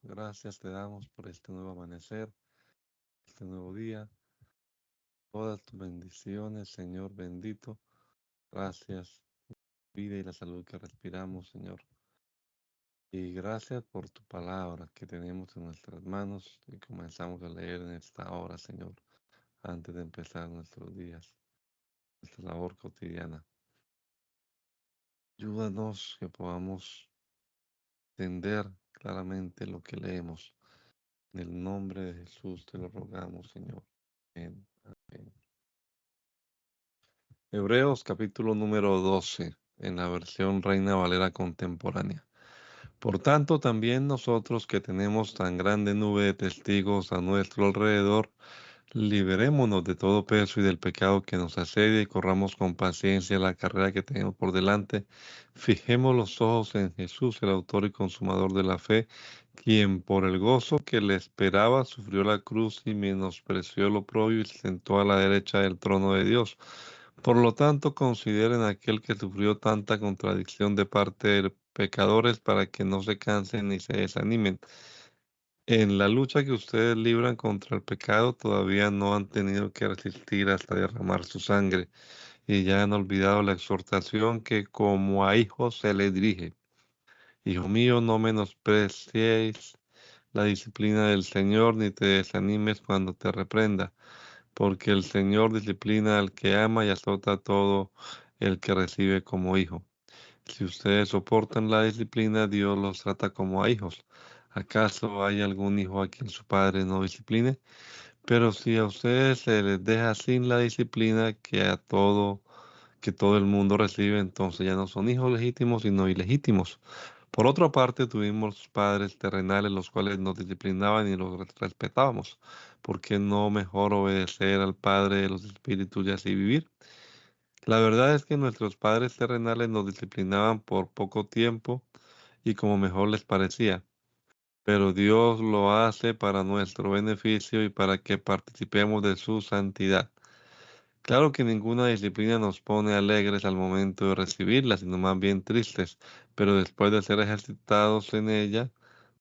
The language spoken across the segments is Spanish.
Gracias te damos por este nuevo amanecer, este nuevo día, todas tus bendiciones, Señor bendito. Gracias, vida y la salud que respiramos, Señor. Y gracias por tu palabra que tenemos en nuestras manos y comenzamos a leer en esta hora, Señor, antes de empezar nuestros días, nuestra labor cotidiana. Ayúdanos que podamos entender claramente lo que leemos. En el nombre de Jesús te lo rogamos, Señor. Amén. Amén. Hebreos capítulo número 12, en la versión Reina Valera contemporánea. Por tanto, también nosotros que tenemos tan grande nube de testigos a nuestro alrededor, liberémonos de todo peso y del pecado que nos asedia y corramos con paciencia la carrera que tenemos por delante. Fijemos los ojos en Jesús, el autor y consumador de la fe, quien por el gozo que le esperaba sufrió la cruz y menospreció el oprobio y se sentó a la derecha del trono de Dios. Por lo tanto, consideren aquel que sufrió tanta contradicción de parte de pecadores para que no se cansen ni se desanimen. En la lucha que ustedes libran contra el pecado, todavía no han tenido que resistir hasta derramar su sangre y ya han olvidado la exhortación que como a hijos se les dirige. Hijo mío, no menosprecies la disciplina del Señor ni te desanimes cuando te reprenda, porque el Señor disciplina al que ama y azota a todo el que recibe como hijo. Si ustedes soportan la disciplina, Dios los trata como a hijos. ¿Acaso hay algún hijo a quien su padre no discipline? Pero si a ustedes se les deja sin la disciplina que todo el mundo recibe, entonces ya no son hijos legítimos, sino ilegítimos. Por otra parte, tuvimos padres terrenales los cuales nos disciplinaban y los respetábamos. ¿Por qué no mejor obedecer al Padre de los Espíritus y así vivir? La verdad es que nuestros padres terrenales nos disciplinaban por poco tiempo y como mejor les parecía, pero Dios lo hace para nuestro beneficio y para que participemos de su santidad. Claro que ninguna disciplina nos pone alegres al momento de recibirla, sino más bien tristes, pero después de ser ejercitados en ella,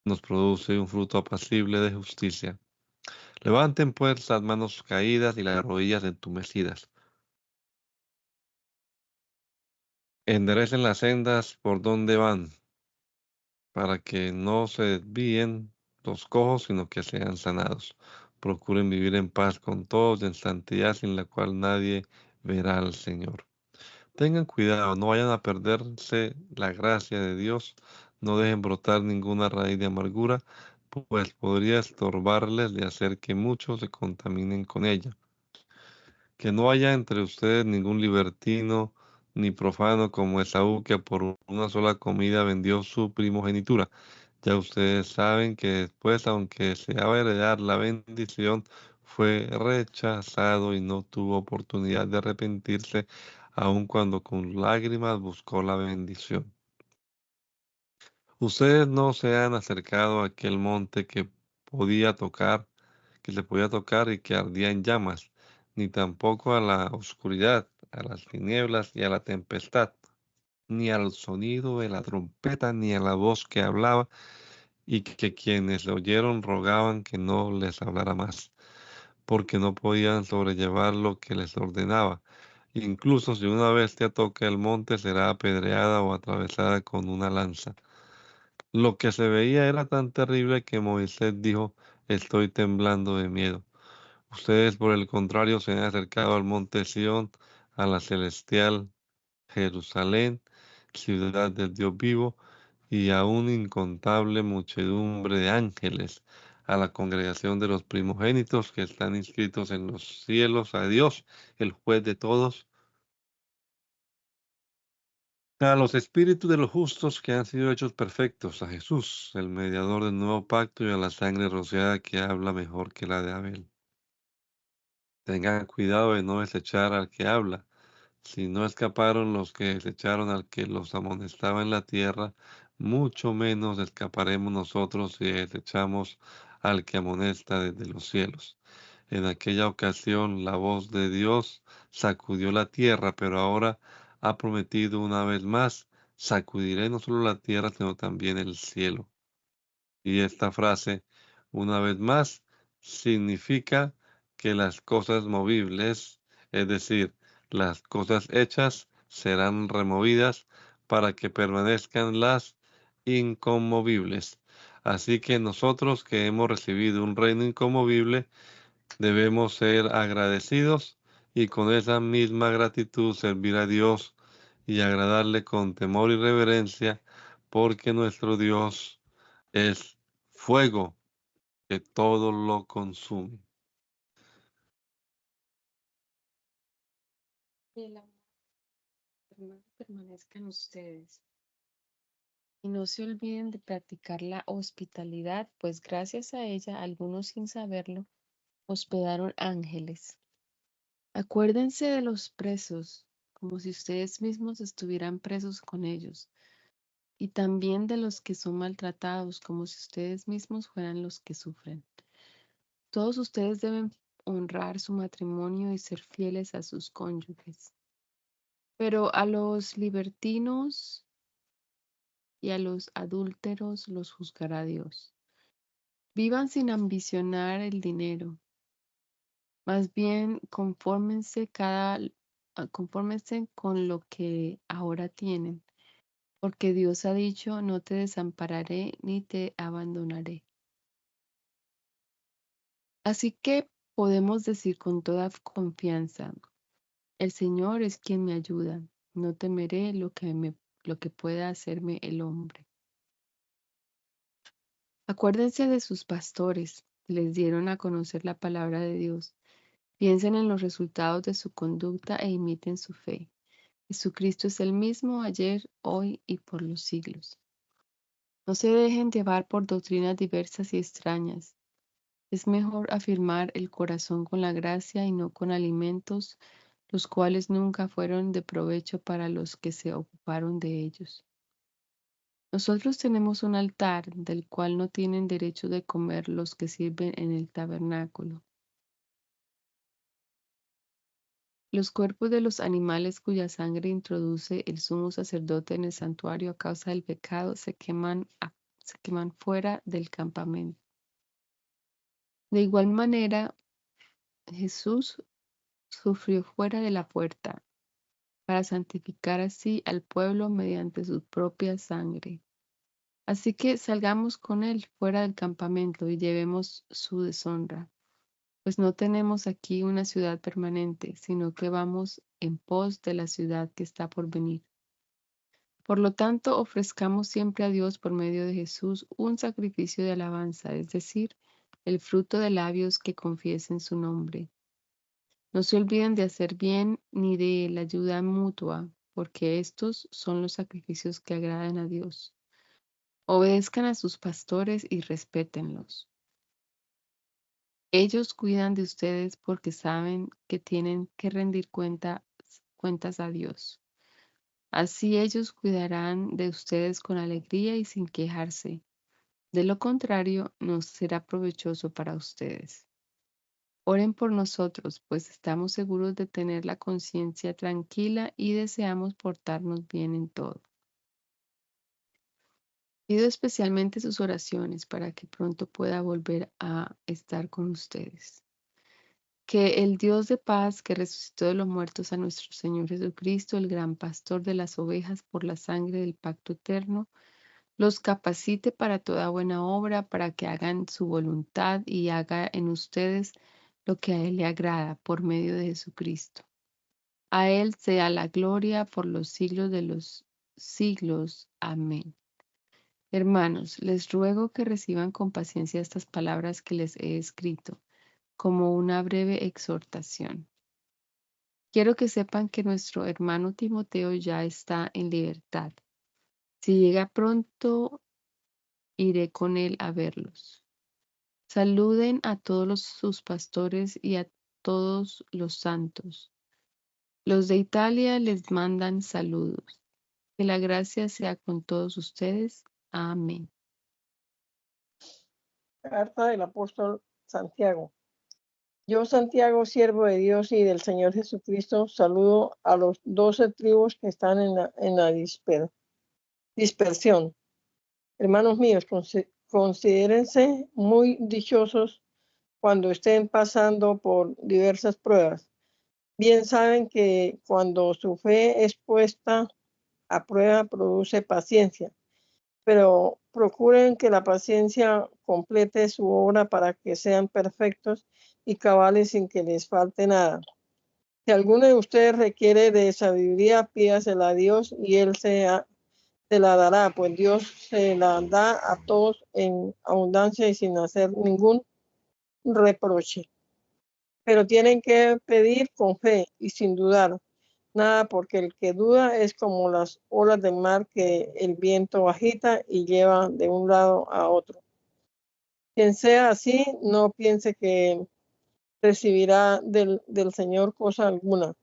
nos produce un fruto apacible de justicia. Levanten pues las manos caídas y las rodillas entumecidas. Enderecen las sendas por donde van, para que no se desvíen los cojos, sino que sean sanados. Procuren vivir en paz con todos y en santidad, sin la cual nadie verá al Señor. Tengan cuidado, no vayan a perderse la gracia de Dios, no dejen brotar ninguna raíz de amargura, pues podría estorbarles de hacer que muchos se contaminen con ella. Que no haya entre ustedes ningún libertino ni profano como Esaú, que por una sola comida vendió su primogenitura. Ya ustedes saben que después, aunque deseaba heredar la bendición, fue rechazado y no tuvo oportunidad de arrepentirse, aun cuando con lágrimas buscó la bendición. Ustedes no se han acercado a aquel monte podía tocar, que se podía tocar y que ardía en llamas, ni tampoco a la oscuridad, a las tinieblas y a la tempestad, ni al sonido de la trompeta, ni a la voz que hablaba, y que quienes le oyeron rogaban que no les hablara más, porque no podían sobrellevar lo que les ordenaba. Incluso si una bestia toca el monte, será apedreada o atravesada con una lanza. Lo que se veía era tan terrible que Moisés dijo: estoy temblando de miedo. Ustedes, por el contrario, se han acercado al monte Sión, a la celestial Jerusalén, ciudad del Dios vivo, y a una incontable muchedumbre de ángeles, a la congregación de los primogénitos que están inscritos en los cielos, a Dios, el juez de todos, a los espíritus de los justos que han sido hechos perfectos, a Jesús, el mediador del nuevo pacto, y a la sangre rociada que habla mejor que la de Abel. Tengan cuidado de no desechar al que habla. Si no escaparon los que desecharon al que los amonestaba en la tierra, mucho menos escaparemos nosotros si desechamos al que amonesta desde los cielos. En aquella ocasión la voz de Dios sacudió la tierra, pero ahora ha prometido una vez más: sacudiré no solo la tierra, sino también el cielo. Y esta frase, una vez más, significa que las cosas movibles, es decir, las cosas hechas, serán removidas para que permanezcan las inconmovibles. Así que nosotros que hemos recibido un reino inconmovible, debemos ser agradecidos y con esa misma gratitud servir a Dios y agradarle con temor y reverencia, porque nuestro Dios es fuego que todo lo consume. Que el amor hermano permanezca en ustedes. Y no se olviden de practicar la hospitalidad, pues gracias a ella, algunos sin saberlo, hospedaron ángeles. Acuérdense de los presos, como si ustedes mismos estuvieran presos con ellos, y también de los que son maltratados, como si ustedes mismos fueran los que sufren. Todos ustedes deben honrar su matrimonio y ser fieles a sus cónyuges. Pero a los libertinos y a los adúlteros los juzgará Dios. Vivan sin ambicionar el dinero, más bien confórmense con lo que ahora tienen, porque Dios ha dicho, no te desampararé ni te abandonaré. Así que podemos decir con toda confianza, el Señor es quien me ayuda, no temeré lo que pueda hacerme el hombre. Acuérdense de sus pastores, que les dieron a conocer la palabra de Dios. Piensen en los resultados de su conducta e imiten su fe. Jesucristo es el mismo ayer, hoy y por los siglos. No se dejen llevar por doctrinas diversas y extrañas. Es mejor afirmar el corazón con la gracia y no con alimentos, los cuales nunca fueron de provecho para los que se ocuparon de ellos. Nosotros tenemos un altar del cual no tienen derecho de comer los que sirven en el tabernáculo. Los cuerpos de los animales cuya sangre introduce el sumo sacerdote en el santuario a causa del pecado se queman fuera del campamento. De igual manera, Jesús sufrió fuera de la puerta, para santificar así al pueblo mediante su propia sangre. Así que salgamos con él fuera del campamento y llevemos su deshonra, pues no tenemos aquí una ciudad permanente, sino que vamos en pos de la ciudad que está por venir. Por lo tanto, ofrezcamos siempre a Dios por medio de Jesús un sacrificio de alabanza, es decir, el fruto de labios que confiesen su nombre. No se olviden de hacer bien ni de la ayuda mutua, porque estos son los sacrificios que agradan a Dios. Obedezcan a sus pastores y respétenlos. Ellos cuidan de ustedes porque saben que tienen que rendir cuentas a Dios. Así ellos cuidarán de ustedes con alegría y sin quejarse. De lo contrario, no será provechoso para ustedes. Oren por nosotros, pues estamos seguros de tener la conciencia tranquila y deseamos portarnos bien en todo. Pido especialmente sus oraciones para que pronto pueda volver a estar con ustedes. Que el Dios de paz, que resucitó de los muertos a nuestro Señor Jesucristo, el gran pastor de las ovejas por la sangre del pacto eterno, los capacite para toda buena obra, para que hagan su voluntad y haga en ustedes lo que a Él le agrada por medio de Jesucristo. A Él sea la gloria por los siglos de los siglos. Amén. Hermanos, les ruego que reciban con paciencia estas palabras que les he escrito, como una breve exhortación. Quiero que sepan que nuestro hermano Timoteo ya está en libertad. Si llega pronto, iré con él a verlos. Saluden a todos sus pastores y a todos los santos. Los de Italia les mandan saludos. Que la gracia sea con todos ustedes. Amén. Carta del apóstol Santiago. Yo, Santiago, siervo de Dios y del Señor Jesucristo, saludo a los 12 tribus que están en la dispersión. Hermanos míos, Considérense muy dichosos cuando estén pasando por diversas pruebas. Bien saben que cuando su fe es puesta a prueba produce paciencia, pero procuren que la paciencia complete su obra para que sean perfectos y cabales sin que les falte nada. Si alguno de ustedes requiere de sabiduría, pídasela a Dios y Él se la dará, pues Dios se la da a todos en abundancia y sin hacer ningún reproche. Pero tienen que pedir con fe y sin dudar nada, porque el que duda es como las olas del mar que el viento agita y lleva de un lado a otro. Quien sea así, no piense que recibirá del Señor cosa alguna,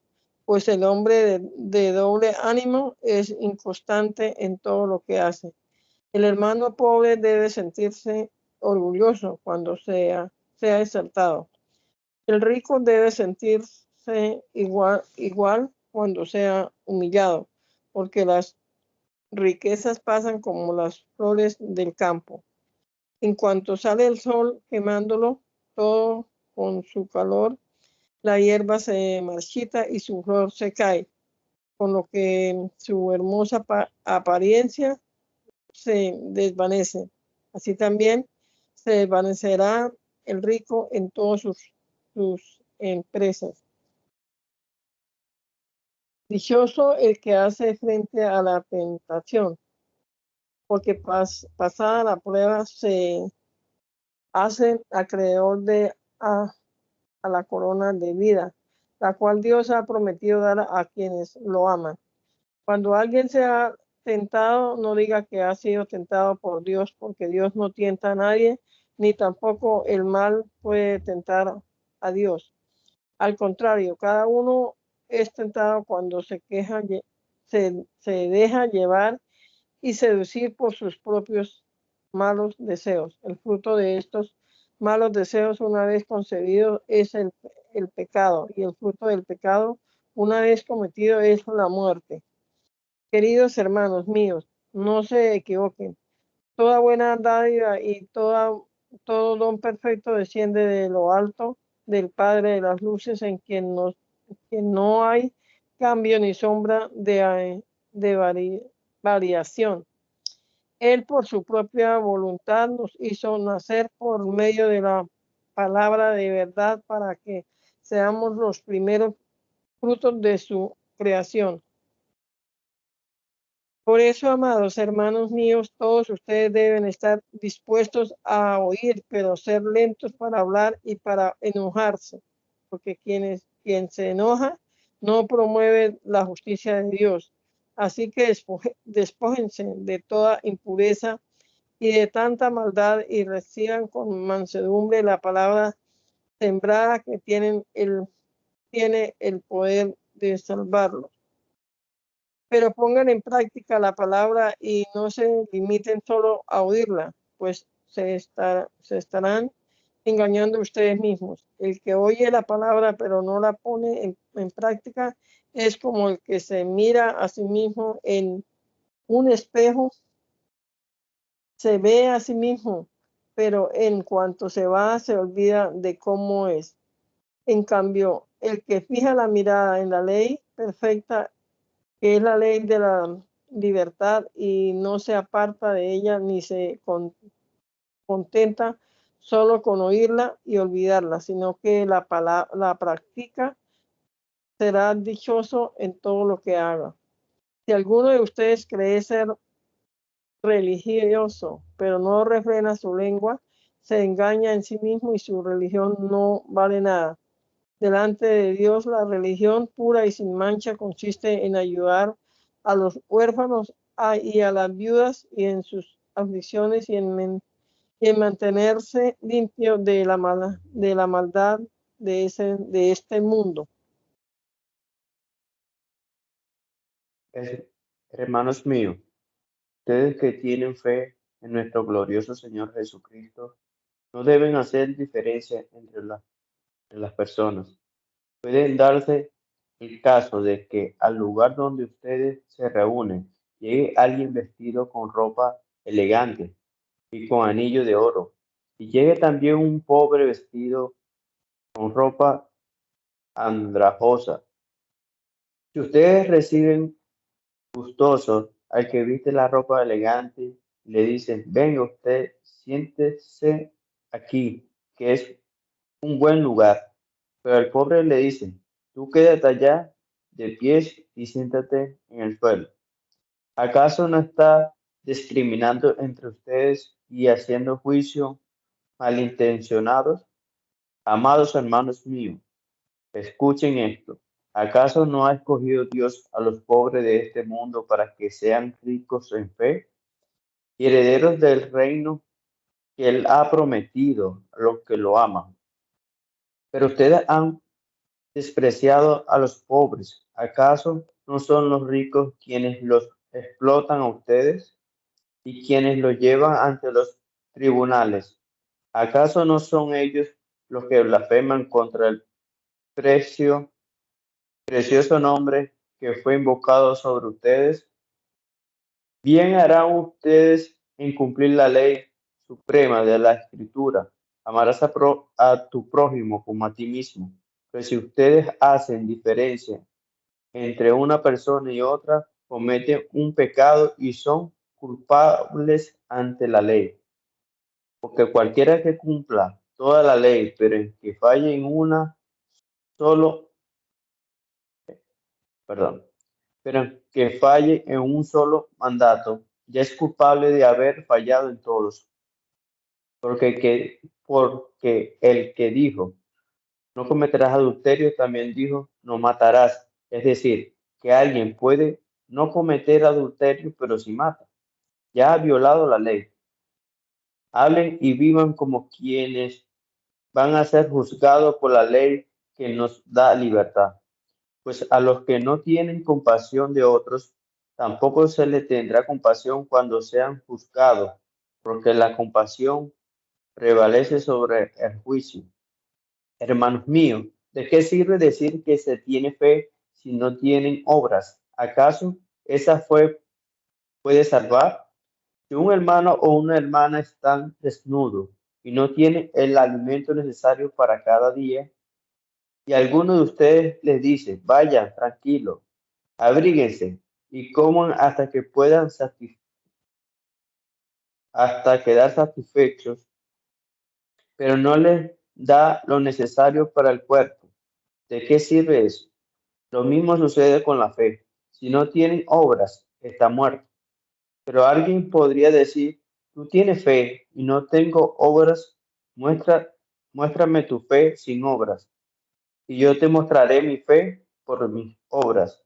pues el hombre de doble ánimo es inconstante en todo lo que hace. El hermano pobre debe sentirse orgulloso cuando sea exaltado. El rico debe sentirse igual cuando sea humillado, porque las riquezas pasan como las flores del campo. En cuanto sale el sol quemándolo todo con su calor, la hierba se marchita y su flor se cae, con lo que su hermosa apariencia se desvanece. Así también se desvanecerá el rico en todas sus empresas. Dichoso el que hace frente a la tentación, porque pasada la prueba se hace acreedor a la corona de vida, la cual Dios ha prometido dar a quienes lo aman. Cuando alguien sea tentado, no diga que ha sido tentado por Dios, porque Dios no tienta a nadie, ni tampoco el mal puede tentar a Dios. Al contrario, cada uno es tentado cuando se deja llevar y seducir por sus propios malos deseos. El fruto de estos malos deseos, una vez concebido, es el pecado, y el fruto del pecado, una vez cometido, es la muerte. Queridos hermanos míos, no se equivoquen. Toda buena dádiva y todo don perfecto desciende de lo alto, del Padre de las luces, en quien no hay cambio ni sombra de variación. Él por su propia voluntad nos hizo nacer por medio de la palabra de verdad para que seamos los primeros frutos de su creación. Por eso, amados hermanos míos, todos ustedes deben estar dispuestos a oír, pero ser lentos para hablar y para enojarse, porque quien se enoja no promueve la justicia de Dios. Así que despójense de toda impureza y de tanta maldad y reciban con mansedumbre la palabra sembrada que tiene el poder de salvarlos. Pero pongan en práctica la palabra y no se limiten solo a oírla, pues se estarán engañando ustedes mismos. El que oye la palabra pero no la pone en práctica es como el que se mira a sí mismo en un espejo, se ve a sí mismo, pero en cuanto se va se olvida de cómo es. En cambio, el que fija la mirada en la ley perfecta, que es la ley de la libertad, y no se aparta de ella ni se contenta solo con oírla y olvidarla, sino que la practica, será dichoso en todo lo que haga. Si alguno de ustedes cree ser religioso, pero no refrena su lengua, se engaña en sí mismo y su religión no vale nada. Delante de Dios, la religión pura y sin mancha consiste en ayudar a los huérfanos y a las viudas y en sus aflicciones y en mantenerse limpio de la maldad de este mundo. Hermanos míos, ustedes que tienen fe en nuestro glorioso Señor Jesucristo, no deben hacer diferencia entre las personas. Pueden darse el caso de que al lugar donde ustedes se reúnen llegue alguien vestido con ropa elegante y con anillo de oro, y llegue también un pobre vestido con ropa andrajosa. Si ustedes reciben gustosos al que viste la ropa elegante, le dicen, venga usted, siéntese aquí, que es un buen lugar. Pero al pobre le dicen, tú quédate allá de pies y siéntate en el suelo. ¿Acaso no está discriminando entre ustedes y haciendo juicio malintencionados? Amados hermanos míos, escuchen esto. ¿Acaso no ha escogido Dios a los pobres de este mundo para que sean ricos en fe y herederos del reino que Él ha prometido a los que lo aman? Pero ustedes han despreciado a los pobres. ¿Acaso no son los ricos quienes los explotan a ustedes y quienes los llevan ante los tribunales? ¿Acaso no son ellos los que blasfeman contra el precioso nombre que fue invocado sobre ustedes? Bien harán ustedes en cumplir la ley suprema de la Escritura. Amarás a tu prójimo como a ti mismo. Pero si ustedes hacen diferencia entre una persona y otra, cometen un pecado y son culpables ante la ley. Porque cualquiera que cumpla toda la ley, pero en que falle en una solo, perdón, pero que falle en un solo mandato, ya es culpable de haber fallado en todos. Porque el que dijo, no cometerás adulterio, también dijo, no matarás. Es decir, que alguien puede no cometer adulterio, pero si mata, ya ha violado la ley. Hablen y vivan como quienes van a ser juzgados por la ley que nos da libertad. Pues a los que no tienen compasión de otros, tampoco se les tendrá compasión cuando sean juzgados, porque la compasión prevalece sobre el juicio. Hermanos míos, ¿de qué sirve decir que se tiene fe si no tienen obras? ¿Acaso esa fe puede salvar? Si un hermano o una hermana están desnudos y no tienen el alimento necesario para cada día, y alguno de ustedes les dice, vayan, tranquilo, abríguense y coman hasta que puedan hasta quedar satisfechos, pero no les da lo necesario para el cuerpo. ¿De qué sirve eso? Lo mismo sucede con la fe. Si no tienen obras, está muerto. Pero alguien podría decir, tú tienes fe y no tengo obras, muéstrame tu fe sin obras, y yo te mostraré mi fe por mis obras.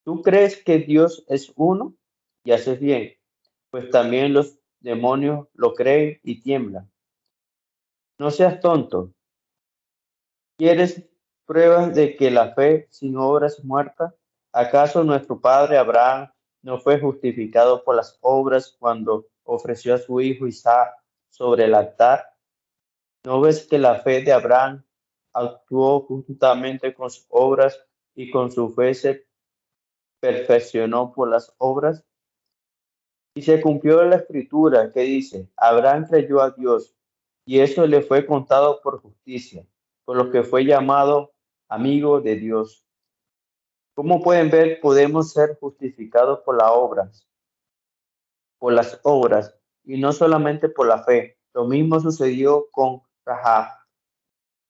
¿Tú crees que Dios es uno? Y haces bien, pues también los demonios lo creen y tiemblan. No seas tonto. ¿Quieres pruebas de que la fe sin obras es muerta? ¿Acaso nuestro padre Abraham no fue justificado por las obras cuando ofreció a su hijo Isaac sobre el altar? ¿No ves que la fe de Abraham actuó juntamente con sus obras y con su fe se perfeccionó por las obras? Y se cumplió la escritura que dice, Abraham creyó a Dios y eso le fue contado por justicia, por lo que fue llamado amigo de Dios. Como pueden ver, podemos ser justificados por las obras y no solamente por la fe. Lo mismo sucedió con Rahab,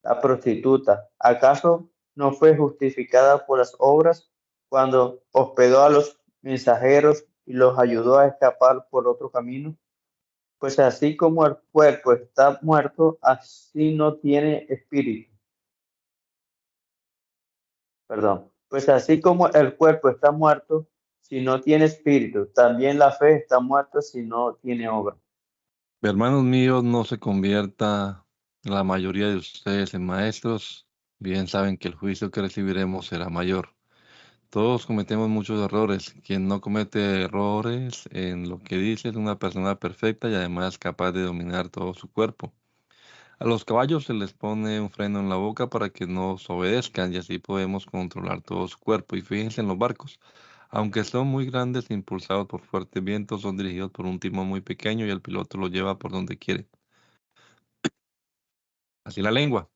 la prostituta. ¿Acaso no fue justificada por las obras cuando hospedó a los mensajeros y los ayudó a escapar por otro camino? Pues así como el cuerpo está muerto, así no tiene espíritu. Perdón. Pues así como el cuerpo está muerto, si no tiene espíritu, también la fe está muerta si no tiene obra. Hermanos míos, no se convierta la mayoría de ustedes en maestros. Bien saben que el juicio que recibiremos será mayor. Todos cometemos muchos errores. Quien no comete errores en lo que dice es una persona perfecta y además capaz de dominar todo su cuerpo. A los caballos se les pone un freno en la boca para que nos obedezcan y así podemos controlar todo su cuerpo. Y fíjense en los barcos. Aunque son muy grandes e impulsados por fuertes vientos, son dirigidos por un timón muy pequeño y el piloto los lleva por donde quiere. Así la lengua.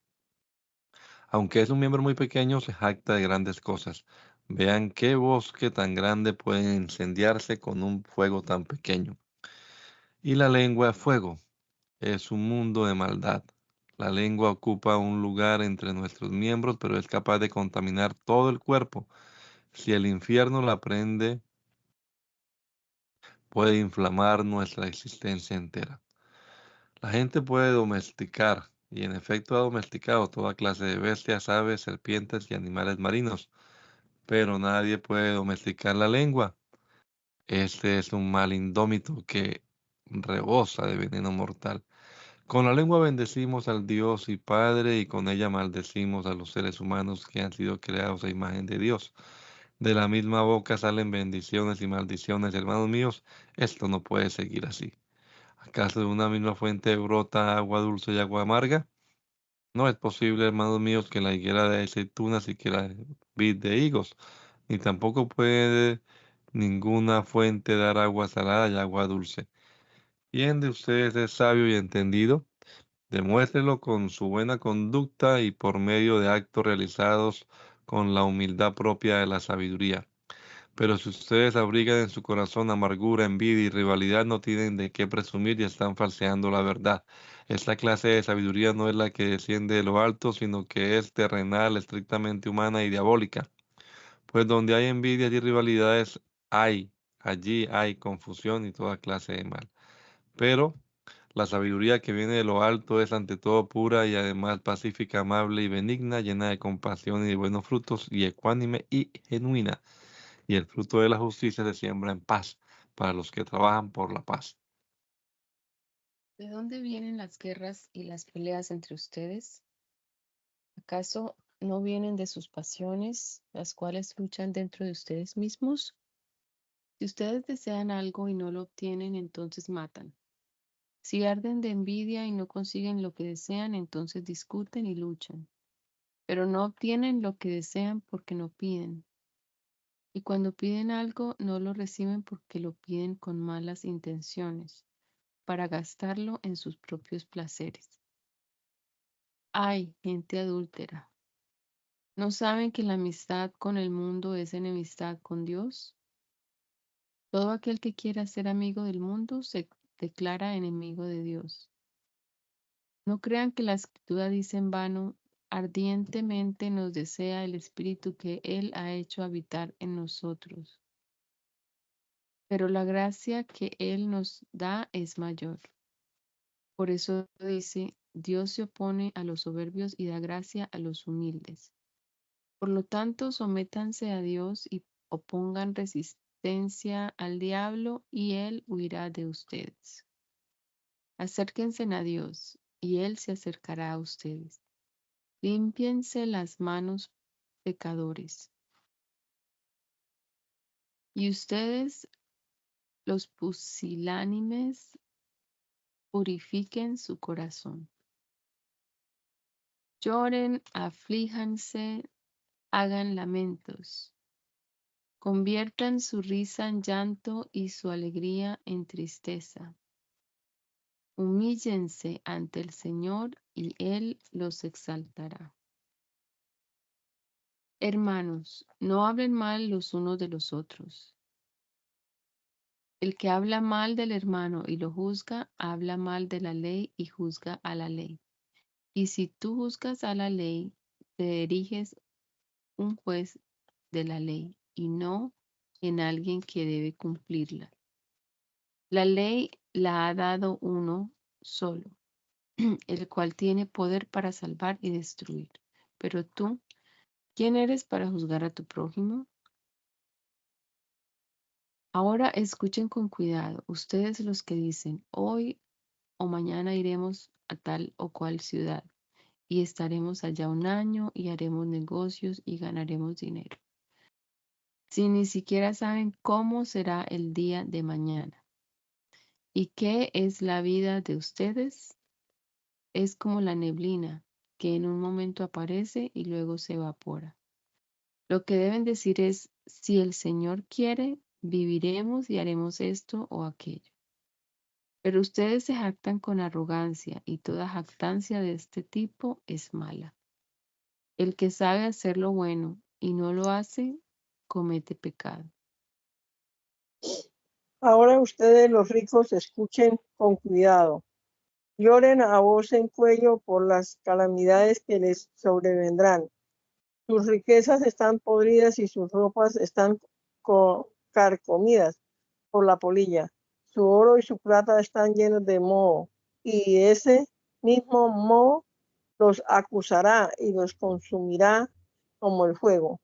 Aunque es un miembro muy pequeño, se jacta de grandes cosas. Vean qué bosque tan grande puede incendiarse con un fuego tan pequeño. Y la lengua es fuego, es un mundo de maldad. La lengua ocupa un lugar entre nuestros miembros, pero es capaz de contaminar todo el cuerpo. Si el infierno la prende, puede inflamar nuestra existencia entera. La gente puede domesticar, y en efecto ha domesticado toda clase de bestias, aves, serpientes y animales marinos, pero nadie puede domesticar la lengua. Este es un mal indómito que rebosa de veneno mortal. Con la lengua bendecimos al Dios y Padre, y con ella maldecimos a los seres humanos que han sido creados a imagen de Dios. De la misma boca salen bendiciones y maldiciones, hermanos míos. Esto no puede seguir así. ¿Acaso de una misma fuente brota agua dulce y agua amarga? No es posible, hermanos míos, que la higuera de aceitunas y que la vid de higos, ni tampoco puede ninguna fuente dar agua salada y agua dulce. ¿Quién de ustedes es sabio y entendido? Demuéstrelo con su buena conducta y por medio de actos realizados con la humildad propia de la sabiduría. Pero si ustedes abrigan en su corazón amargura, envidia y rivalidad, no tienen de qué presumir y están falseando la verdad. Esta clase de sabiduría no es la que desciende de lo alto, sino que es terrenal, estrictamente humana y diabólica. Pues donde hay envidias y rivalidades, allí hay confusión y toda clase de mal. Pero la sabiduría que viene de lo alto es ante todo pura y además pacífica, amable y benigna, llena de compasión y de buenos frutos, y ecuánime y genuina. Y el fruto de la justicia se siembra en paz para los que trabajan por la paz. ¿De dónde vienen las guerras y las peleas entre ustedes? ¿Acaso no vienen de sus pasiones, las cuales luchan dentro de ustedes mismos? Si ustedes desean algo y no lo obtienen, entonces matan. Si arden de envidia y no consiguen lo que desean, entonces discuten y luchan. Pero no obtienen lo que desean porque no piden. Y cuando piden algo, no lo reciben porque lo piden con malas intenciones, para gastarlo en sus propios placeres. ¡Ay, gente adúltera! ¿No saben que la amistad con el mundo es enemistad con Dios? Todo aquel que quiera ser amigo del mundo se declara enemigo de Dios. No crean que la Escritura dice en vano, ardientemente nos desea el Espíritu que Él ha hecho habitar en nosotros. Pero la gracia que Él nos da es mayor. Por eso dice, Dios se opone a los soberbios y da gracia a los humildes. Por lo tanto, sométanse a Dios y opongan resistencia al diablo y Él huirá de ustedes. Acérquense a Dios y Él se acercará a ustedes. Límpiense las manos, pecadores. Y ustedes, los pusilánimes, purifiquen su corazón. Lloren, aflíjanse, hagan lamentos. Conviertan su risa en llanto y su alegría en tristeza. Humíllense ante el Señor y Él los exaltará. Hermanos, no hablen mal los unos de los otros. El que habla mal del hermano y lo juzga, habla mal de la ley y juzga a la ley. Y si tú juzgas a la ley, te eriges un juez de la ley y no en alguien que debe cumplirla. La ley la ha dado uno solo, el cual tiene poder para salvar y destruir. Pero tú, ¿quién eres para juzgar a tu prójimo? Ahora escuchen con cuidado, ustedes los que dicen, hoy o mañana iremos a tal o cual ciudad, y estaremos allá un año y haremos negocios y ganaremos dinero. Si ni siquiera saben cómo será el día de mañana. ¿Y qué es la vida de ustedes? Es como la neblina, que en un momento aparece y luego se evapora. Lo que deben decir es, si el Señor quiere, viviremos y haremos esto o aquello. Pero ustedes se jactan con arrogancia, y toda jactancia de este tipo es mala. El que sabe hacer lo bueno y no lo hace, comete pecado. Ahora ustedes los ricos escuchen con cuidado. Lloren a voz en cuello por las calamidades que les sobrevendrán. Sus riquezas están podridas y sus ropas están carcomidas por la polilla. Su oro y su plata están llenos de moho, y ese mismo moho los acusará y los consumirá como el fuego.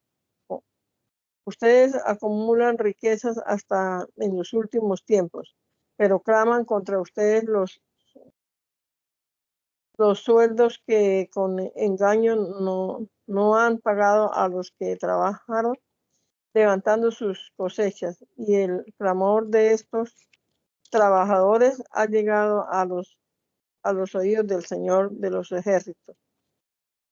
Ustedes acumulan riquezas hasta en los últimos tiempos, pero claman contra ustedes los sueldos que con engaño no han pagado a los que trabajaron levantando sus cosechas, y el clamor de estos trabajadores ha llegado a los oídos del Señor de los ejércitos.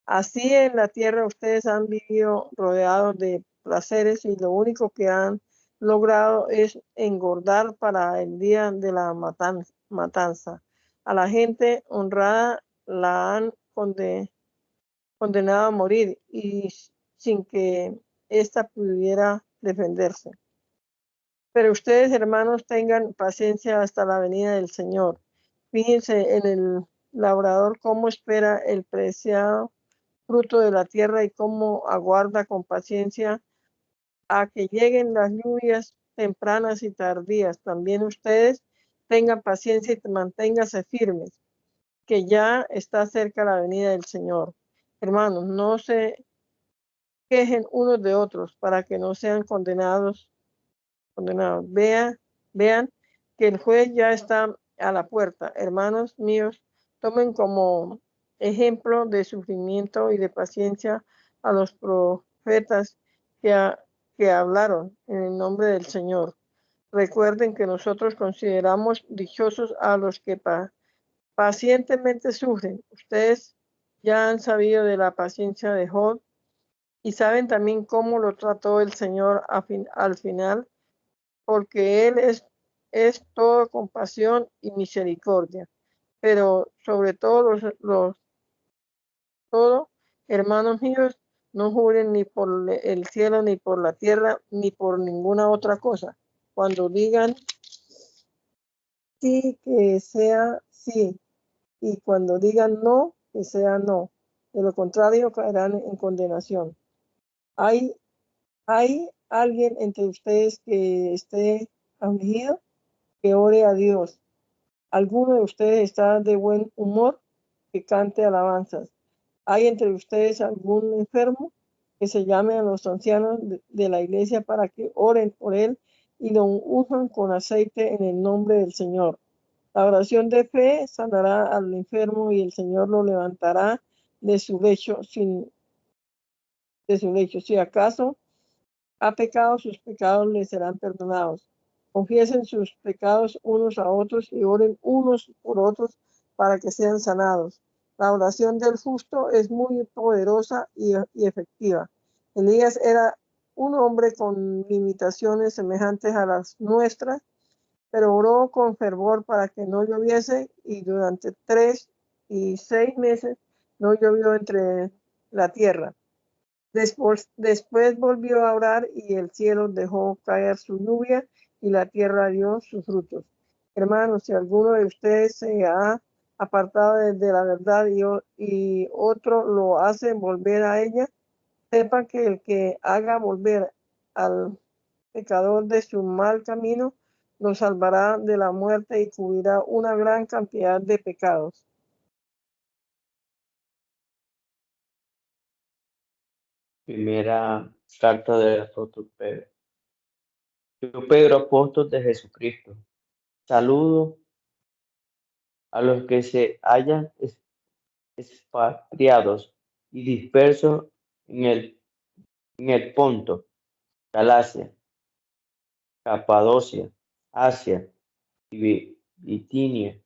Así en la tierra ustedes han vivido rodeados de placeres, y lo único que han logrado es engordar para el día de la matanza. A la gente honrada la han condenado a morir, y sin que ésta pudiera defenderse. Pero ustedes, hermanos, tengan paciencia hasta la venida del Señor. Fíjense en el labrador cómo espera el preciado fruto de la tierra y cómo aguarda con paciencia a que lleguen las lluvias tempranas y tardías. También ustedes tengan paciencia y manténganse firmes, que ya está cerca la venida del Señor. Hermanos, no se quejen unos de otros para que no sean condenados. Vean que el juez ya está a la puerta. Hermanos míos, tomen como ejemplo de sufrimiento y de paciencia a los profetas que hablaron en el nombre del Señor. Recuerden que nosotros consideramos dichosos a los que pacientemente sufren. Ustedes ya han sabido de la paciencia de Job y saben también cómo lo trató el Señor al final, porque Él es todo compasión y misericordia. Pero sobre todo, hermanos míos, no juren ni por el cielo, ni por la tierra, ni por ninguna otra cosa. Cuando digan sí, que sea sí, y cuando digan no, que sea no. De lo contrario, caerán en condenación. ¿Hay alguien entre ustedes que esté afligido? Que ore a Dios. ¿Alguno de ustedes está de buen humor? Que cante alabanzas. ¿Hay entre ustedes algún enfermo? Que se llame a los ancianos de la iglesia para que oren por él y lo unjan con aceite en el nombre del Señor. La oración de fe sanará al enfermo y el Señor lo levantará de su lecho. Si acaso ha pecado, sus pecados le serán perdonados. Confiesen sus pecados unos a otros y oren unos por otros para que sean sanados. La oración del justo es muy poderosa y efectiva. Elías era un hombre con limitaciones semejantes a las nuestras, pero oró con fervor para que no lloviese, y durante 3 y 6 meses no llovió entre la tierra. Después volvió a orar, y el cielo dejó caer su lluvia y la tierra dio sus frutos. Hermanos, si alguno de ustedes se ha apartado de la verdad y otro lo hace volver a ella, sepan que el que haga volver al pecador de su mal camino lo salvará de la muerte y cubrirá una gran cantidad de pecados. Primera carta del apóstol Pedro. Yo, Pedro, apóstol de Jesucristo, saludo a los que se hayan expatriados y dispersos en el Ponto, Galacia, Capadocia, Asia y Bitinia,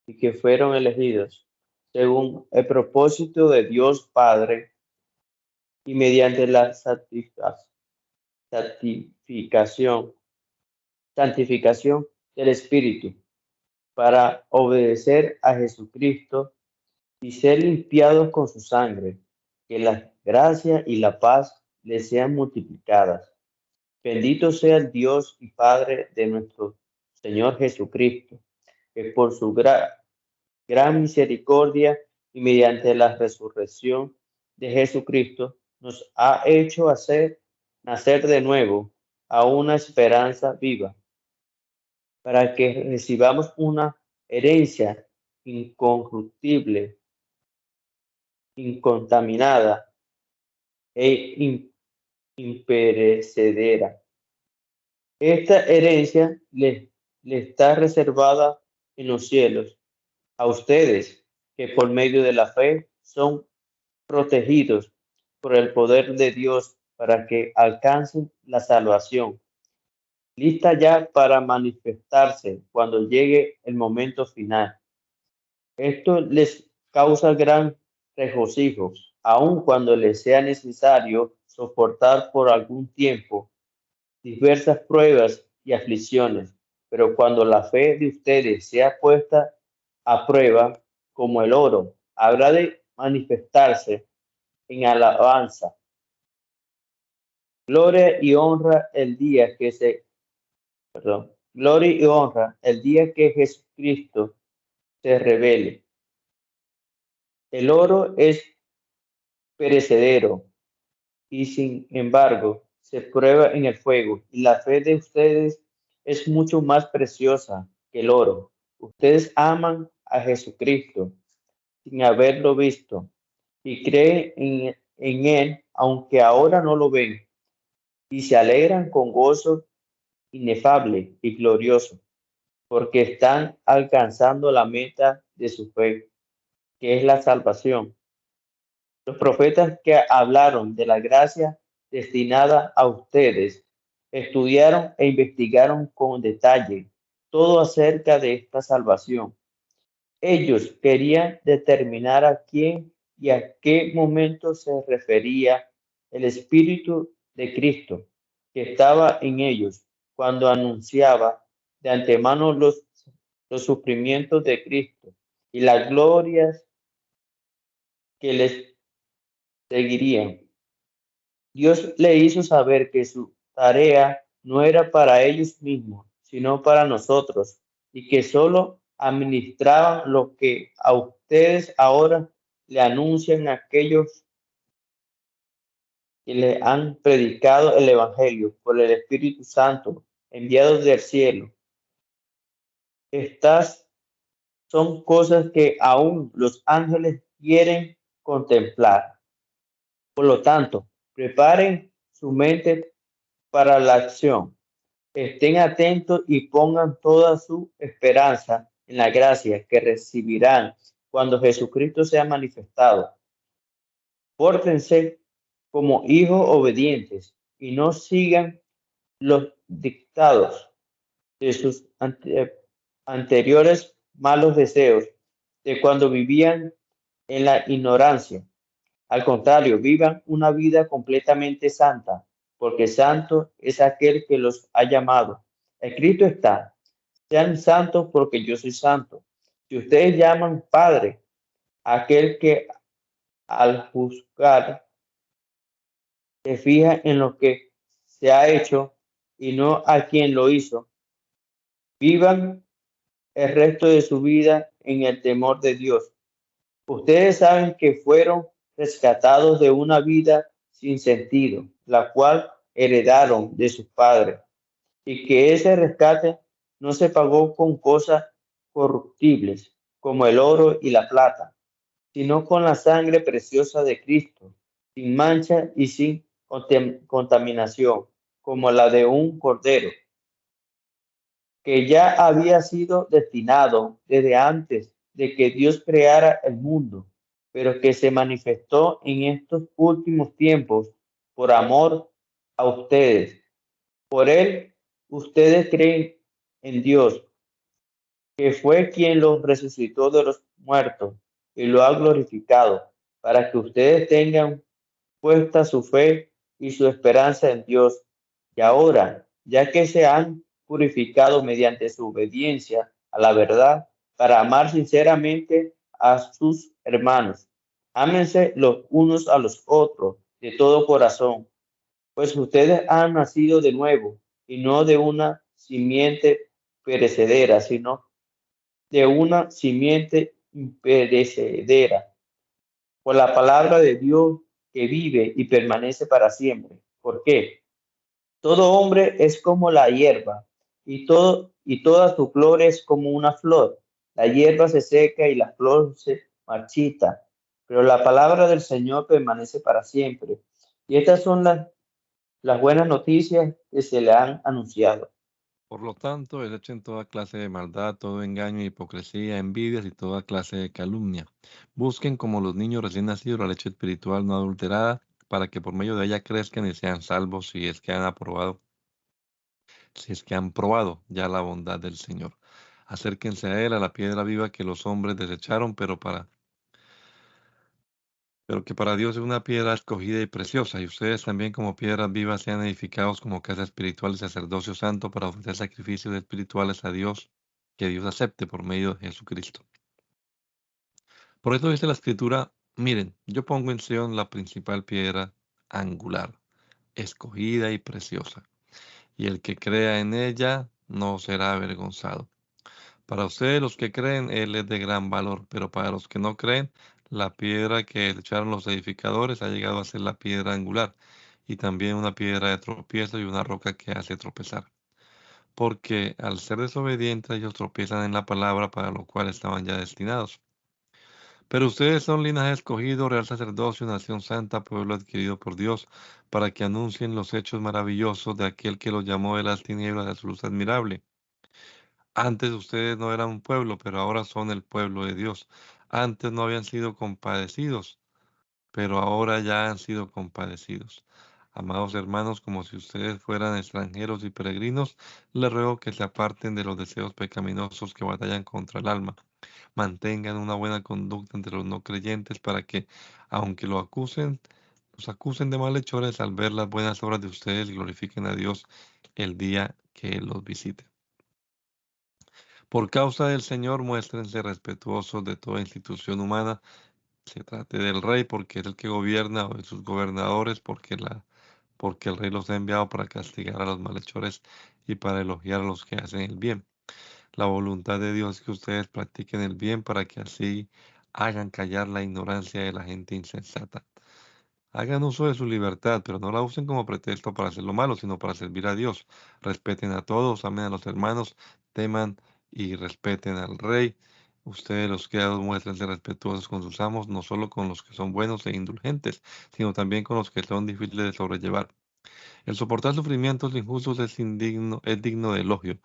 y que fueron elegidos según el propósito de Dios Padre y mediante la santificación del Espíritu, para obedecer a Jesucristo y ser limpiados con su sangre. Que la gracia y la paz les sean multiplicadas. Bendito sea el Dios y Padre de nuestro Señor Jesucristo, que por su gran misericordia y mediante la resurrección de Jesucristo nos ha hecho nacer de nuevo a una esperanza viva, para que recibamos una herencia incorruptible, incontaminada e imperecedera. Esta herencia le está reservada en los cielos a ustedes, que por medio de la fe son protegidos por el poder de Dios para que alcancen la salvación, lista ya para manifestarse cuando llegue el momento final. Esto les causa gran regocijo, aun cuando les sea necesario soportar por algún tiempo diversas pruebas y aflicciones. Pero cuando la fe de ustedes sea puesta a prueba, como el oro, habrá de manifestarse en alabanza, gloria y honra el día que gloria y honra el día que Jesucristo se revele. El oro es perecedero y sin embargo se prueba en el fuego, y la fe de ustedes es mucho más preciosa que el oro. Ustedes aman a Jesucristo sin haberlo visto y creen en Él, aunque ahora no lo ven, y se alegran con gozo inefable y glorioso, porque están alcanzando la meta de su fe, que es la salvación. Los profetas que hablaron de la gracia destinada a ustedes estudiaron e investigaron con detalle todo acerca de esta salvación. Ellos querían determinar a quién y a qué momento se refería el Espíritu de Cristo que estaba en ellos cuando anunciaba de antemano los sufrimientos de Cristo y las glorias que les seguirían. Dios le hizo saber que su tarea no era para ellos mismos, sino para nosotros, y que solo administraban lo que a ustedes ahora le anuncian aquellos que le han predicado el Evangelio por el Espíritu Santo, enviado del cielo. Estas son cosas que aún los ángeles quieren contemplar. Por lo tanto, preparen su mente para la acción. Estén atentos y pongan toda su esperanza en la gracia que recibirán cuando Jesucristo sea manifestado. Pórtense como hijos obedientes y no sigan los dictados de sus anteriores malos deseos de cuando vivían en la ignorancia. Al contrario, vivan una vida completamente santa, porque santo es aquel que los ha llamado. Escrito está: sean santos porque yo soy santo. Si ustedes llaman Padre a aquel que al juzgar se fija en lo que se ha hecho y no a quien lo hizo, vivan el resto de su vida en el temor de Dios. Ustedes saben que fueron rescatados de una vida sin sentido, la cual heredaron de sus padres, y que ese rescate no se pagó con cosas corruptibles como el oro y la plata, sino con la sangre preciosa de Cristo, sin mancha y sin contaminación, como la de un cordero, que ya había sido destinado desde antes de que Dios creara el mundo, pero que se manifestó en estos últimos tiempos por amor a ustedes. Por él, ustedes creen en Dios, que fue quien los resucitó de los muertos y lo ha glorificado, para que ustedes tengan puesta su fe y su esperanza en Dios. Y ahora, ya que se han purificado mediante su obediencia a la verdad, para amar sinceramente a sus hermanos, ámense los unos a los otros de todo corazón, pues ustedes han nacido de nuevo y no de una simiente perecedera, sino de una simiente imperecedera, por la palabra de Dios que vive y permanece para siempre. ¿Por qué? Todo hombre es como la hierba, y toda su flor es como una flor. La hierba se seca y la flor se marchita, pero la palabra del Señor permanece para siempre. Y estas son las buenas noticias que se le han anunciado. Por lo tanto, desechen toda clase de maldad, todo engaño, hipocresía, envidias y toda clase de calumnia. Busquen como los niños recién nacidos la leche espiritual no adulterada, para que por medio de ella crezcan y sean salvos si es que han probado ya la bondad del Señor. Acérquense a él, a la piedra viva que los hombres desecharon, pero que para Dios es una piedra escogida y preciosa, y ustedes también como piedras vivas sean edificados como casa espiritual y sacerdocio santo para ofrecer sacrificios espirituales a Dios, que Dios acepte por medio de Jesucristo. Por eso dice la Escritura, miren, yo pongo en Sion la principal piedra angular, escogida y preciosa, y el que crea en ella no será avergonzado. Para ustedes los que creen, Él es de gran valor, pero para los que no creen, la piedra que echaron los edificadores ha llegado a ser la piedra angular, y también una piedra de tropiezo y una roca que hace tropezar. Porque al ser desobedientes ellos tropiezan en la palabra para lo cual estaban ya destinados. Pero ustedes son linaje escogido, real sacerdocio, nación santa, pueblo adquirido por Dios, para que anuncien los hechos maravillosos de aquel que los llamó de las tinieblas a su luz admirable. Antes ustedes no eran un pueblo, pero ahora son el pueblo de Dios. Antes no habían sido compadecidos, pero ahora ya han sido compadecidos. Amados hermanos, como si ustedes fueran extranjeros y peregrinos, les ruego que se aparten de los deseos pecaminosos que batallan contra el alma. Mantengan una buena conducta entre los no creyentes para que, aunque los acusen de malhechores, al ver las buenas obras de ustedes, glorifiquen a Dios el día que Él los visite. Por causa del Señor, muéstrense respetuosos de toda institución humana, se trate del rey, porque es el que gobierna, o de sus gobernadores, porque el rey los ha enviado para castigar a los malhechores y para elogiar a los que hacen el bien. La voluntad de Dios es que ustedes practiquen el bien para que así hagan callar la ignorancia de la gente insensata. Hagan uso de su libertad, pero no la usen como pretexto para hacer lo malo, sino para servir a Dios. Respeten a todos, amen a los hermanos, teman y respeten al rey. Ustedes los criados muéstrense respetuosos con sus amos, no solo con los que son buenos e indulgentes, sino también con los que son difíciles de sobrellevar. El soportar sufrimientos injustos es digno de elogio,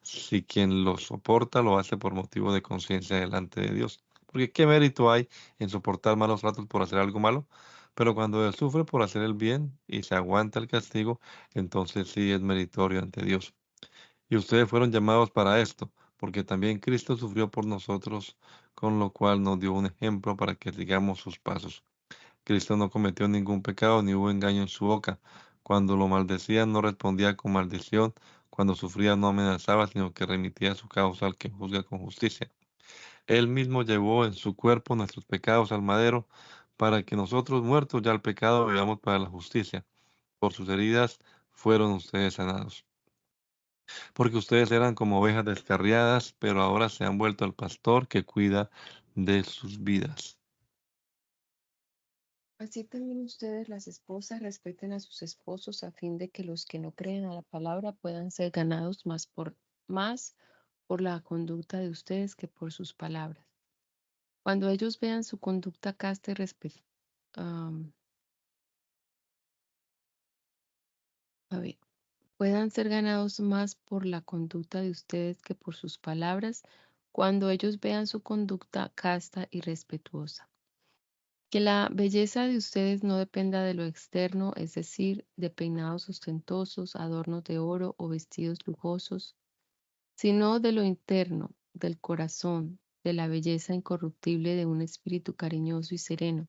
si quien los soporta lo hace por motivo de conciencia delante de Dios. Porque qué mérito hay en soportar malos tratos por hacer algo malo, pero cuando él sufre por hacer el bien y se aguanta el castigo, entonces sí es meritorio ante Dios. Y ustedes fueron llamados para esto, porque también Cristo sufrió por nosotros, con lo cual nos dio un ejemplo para que sigamos sus pasos. Cristo no cometió ningún pecado ni hubo engaño en su boca. Cuando lo maldecían no respondía con maldición, cuando sufría no amenazaba, sino que remitía su causa al que juzga con justicia. Él mismo llevó en su cuerpo nuestros pecados al madero, para que nosotros muertos ya al pecado vivamos para la justicia. Por sus heridas fueron ustedes sanados. Porque ustedes eran como ovejas descarriadas, pero ahora se han vuelto al pastor que cuida de sus vidas. Así también ustedes, las esposas, respeten a sus esposos a fin de que los que no creen a la palabra puedan ser ganados más por la conducta de ustedes que por sus palabras. Cuando ellos vean su conducta casta y puedan ser ganados más por la conducta de ustedes que por sus palabras, cuando ellos vean su conducta casta y respetuosa. Que la belleza de ustedes no dependa de lo externo, es decir, de peinados ostentosos, adornos de oro o vestidos lujosos, sino de lo interno, del corazón, de la belleza incorruptible de un espíritu cariñoso y sereno,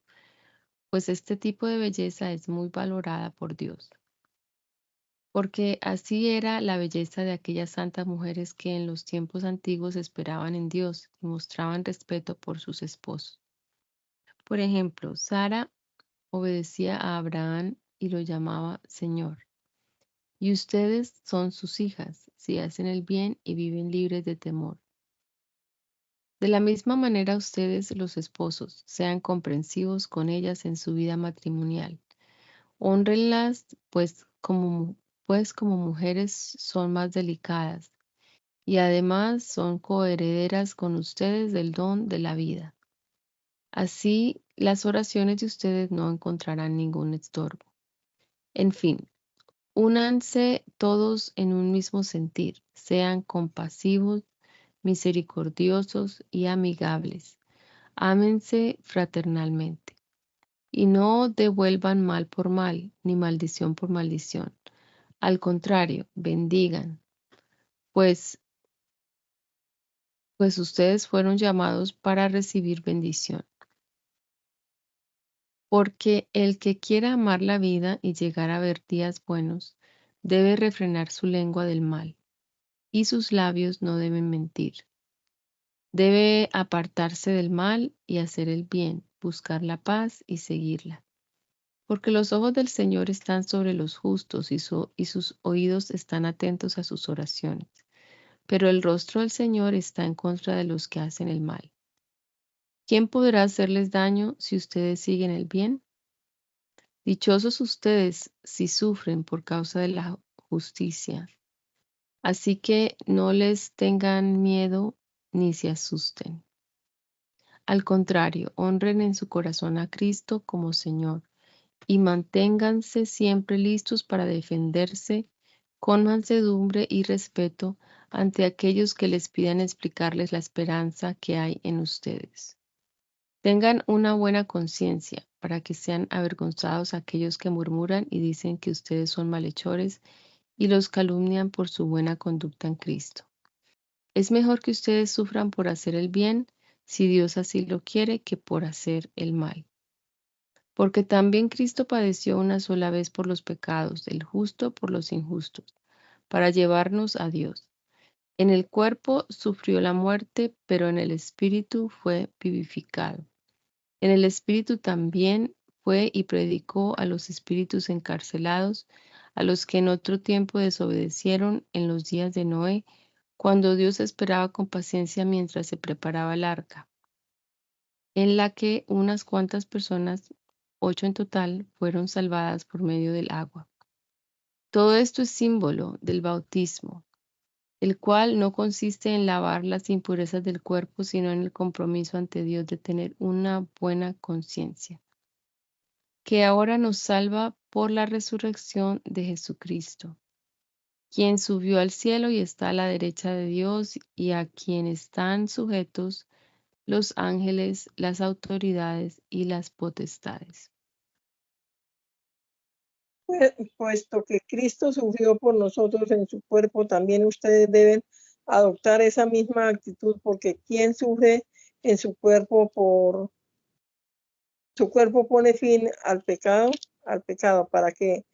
pues este tipo de belleza es muy valorada por Dios. porque así era la belleza de aquellas santas mujeres que en los tiempos antiguos esperaban en Dios y mostraban respeto por sus esposos. Por ejemplo, Sara obedecía a Abraham y lo llamaba Señor. Y ustedes son sus hijas, si hacen el bien y viven libres de temor. De la misma manera ustedes, los esposos, sean comprensivos con ellas en su vida matrimonial. Hónrenlas, pues como mujeres son más delicadas y además son coherederas con ustedes del don de la vida. Así, las oraciones de ustedes no encontrarán ningún estorbo. En fin, únanse todos en un mismo sentir, sean compasivos, misericordiosos y amigables. Ámense fraternalmente y no devuelvan mal por mal, ni maldición por maldición. Al contrario, bendigan, pues ustedes fueron llamados para recibir bendición. Porque el que quiera amar la vida y llegar a ver días buenos, debe refrenar su lengua del mal, y sus labios no deben mentir. Debe apartarse del mal y hacer el bien, buscar la paz y seguirla. Porque los ojos del Señor están sobre los justos y sus oídos están atentos a sus oraciones. Pero el rostro del Señor está en contra de los que hacen el mal. ¿Quién podrá hacerles daño si ustedes siguen el bien? Dichosos ustedes si sufren por causa de la justicia. Así que no les tengan miedo ni se asusten. Al contrario, honren en su corazón a Cristo como Señor y manténganse siempre listos para defenderse con mansedumbre y respeto ante aquellos que les pidan explicarles la esperanza que hay en ustedes. Tengan una buena conciencia para que sean avergonzados aquellos que murmuran y dicen que ustedes son malhechores y los calumnian por su buena conducta en Cristo. Es mejor que ustedes sufran por hacer el bien, si Dios así lo quiere, que por hacer el mal. Porque también Cristo padeció una sola vez por los pecados, el justo por los injustos, para llevarnos a Dios. En el cuerpo sufrió la muerte, pero en el espíritu fue vivificado. En el espíritu también fue y predicó a los espíritus encarcelados, a los que en otro tiempo desobedecieron en los días de Noé, cuando Dios esperaba con paciencia mientras se preparaba el arca, en la que unas cuantas personas, 8 en total, fueron salvadas por medio del agua. Todo esto es símbolo del bautismo, el cual no consiste en lavar las impurezas del cuerpo, sino en el compromiso ante Dios de tener una buena conciencia, que ahora nos salva por la resurrección de Jesucristo, quien subió al cielo y está a la derecha de Dios y a quien están sujetos los ángeles, las autoridades y las potestades. Puesto que Cristo sufrió por nosotros en su cuerpo, también ustedes deben adoptar esa misma actitud, porque quien sufre en su cuerpo pone fin al pecado, para que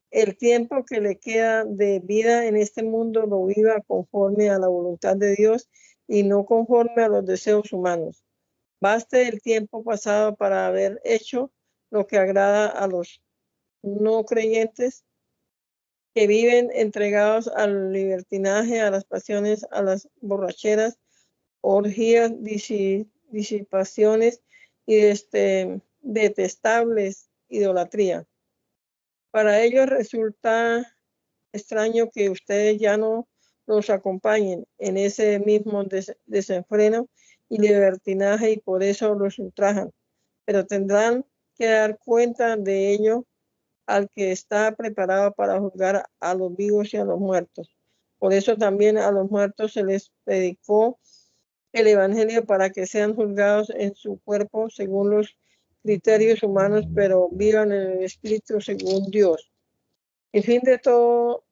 el tiempo que le queda de vida en este mundo lo viva conforme a la voluntad de Dios y no conforme a los deseos humanos. Baste el tiempo pasado para haber hecho lo que agrada a los no creyentes que viven entregados al libertinaje, a las pasiones, a las borracheras, orgías, disipaciones y detestables idolatría. Para ellos resulta extraño que ustedes ya no los acompañen en ese mismo desenfreno y libertinaje, y por eso los ultrajan, pero tendrán que dar cuenta de ello al que está preparado para juzgar a los vivos y a los muertos. Por eso también a los muertos se les predicó el Evangelio, para que sean juzgados en su cuerpo según los criterios humanos, pero vivan en el Espíritu según Dios. El fin de todo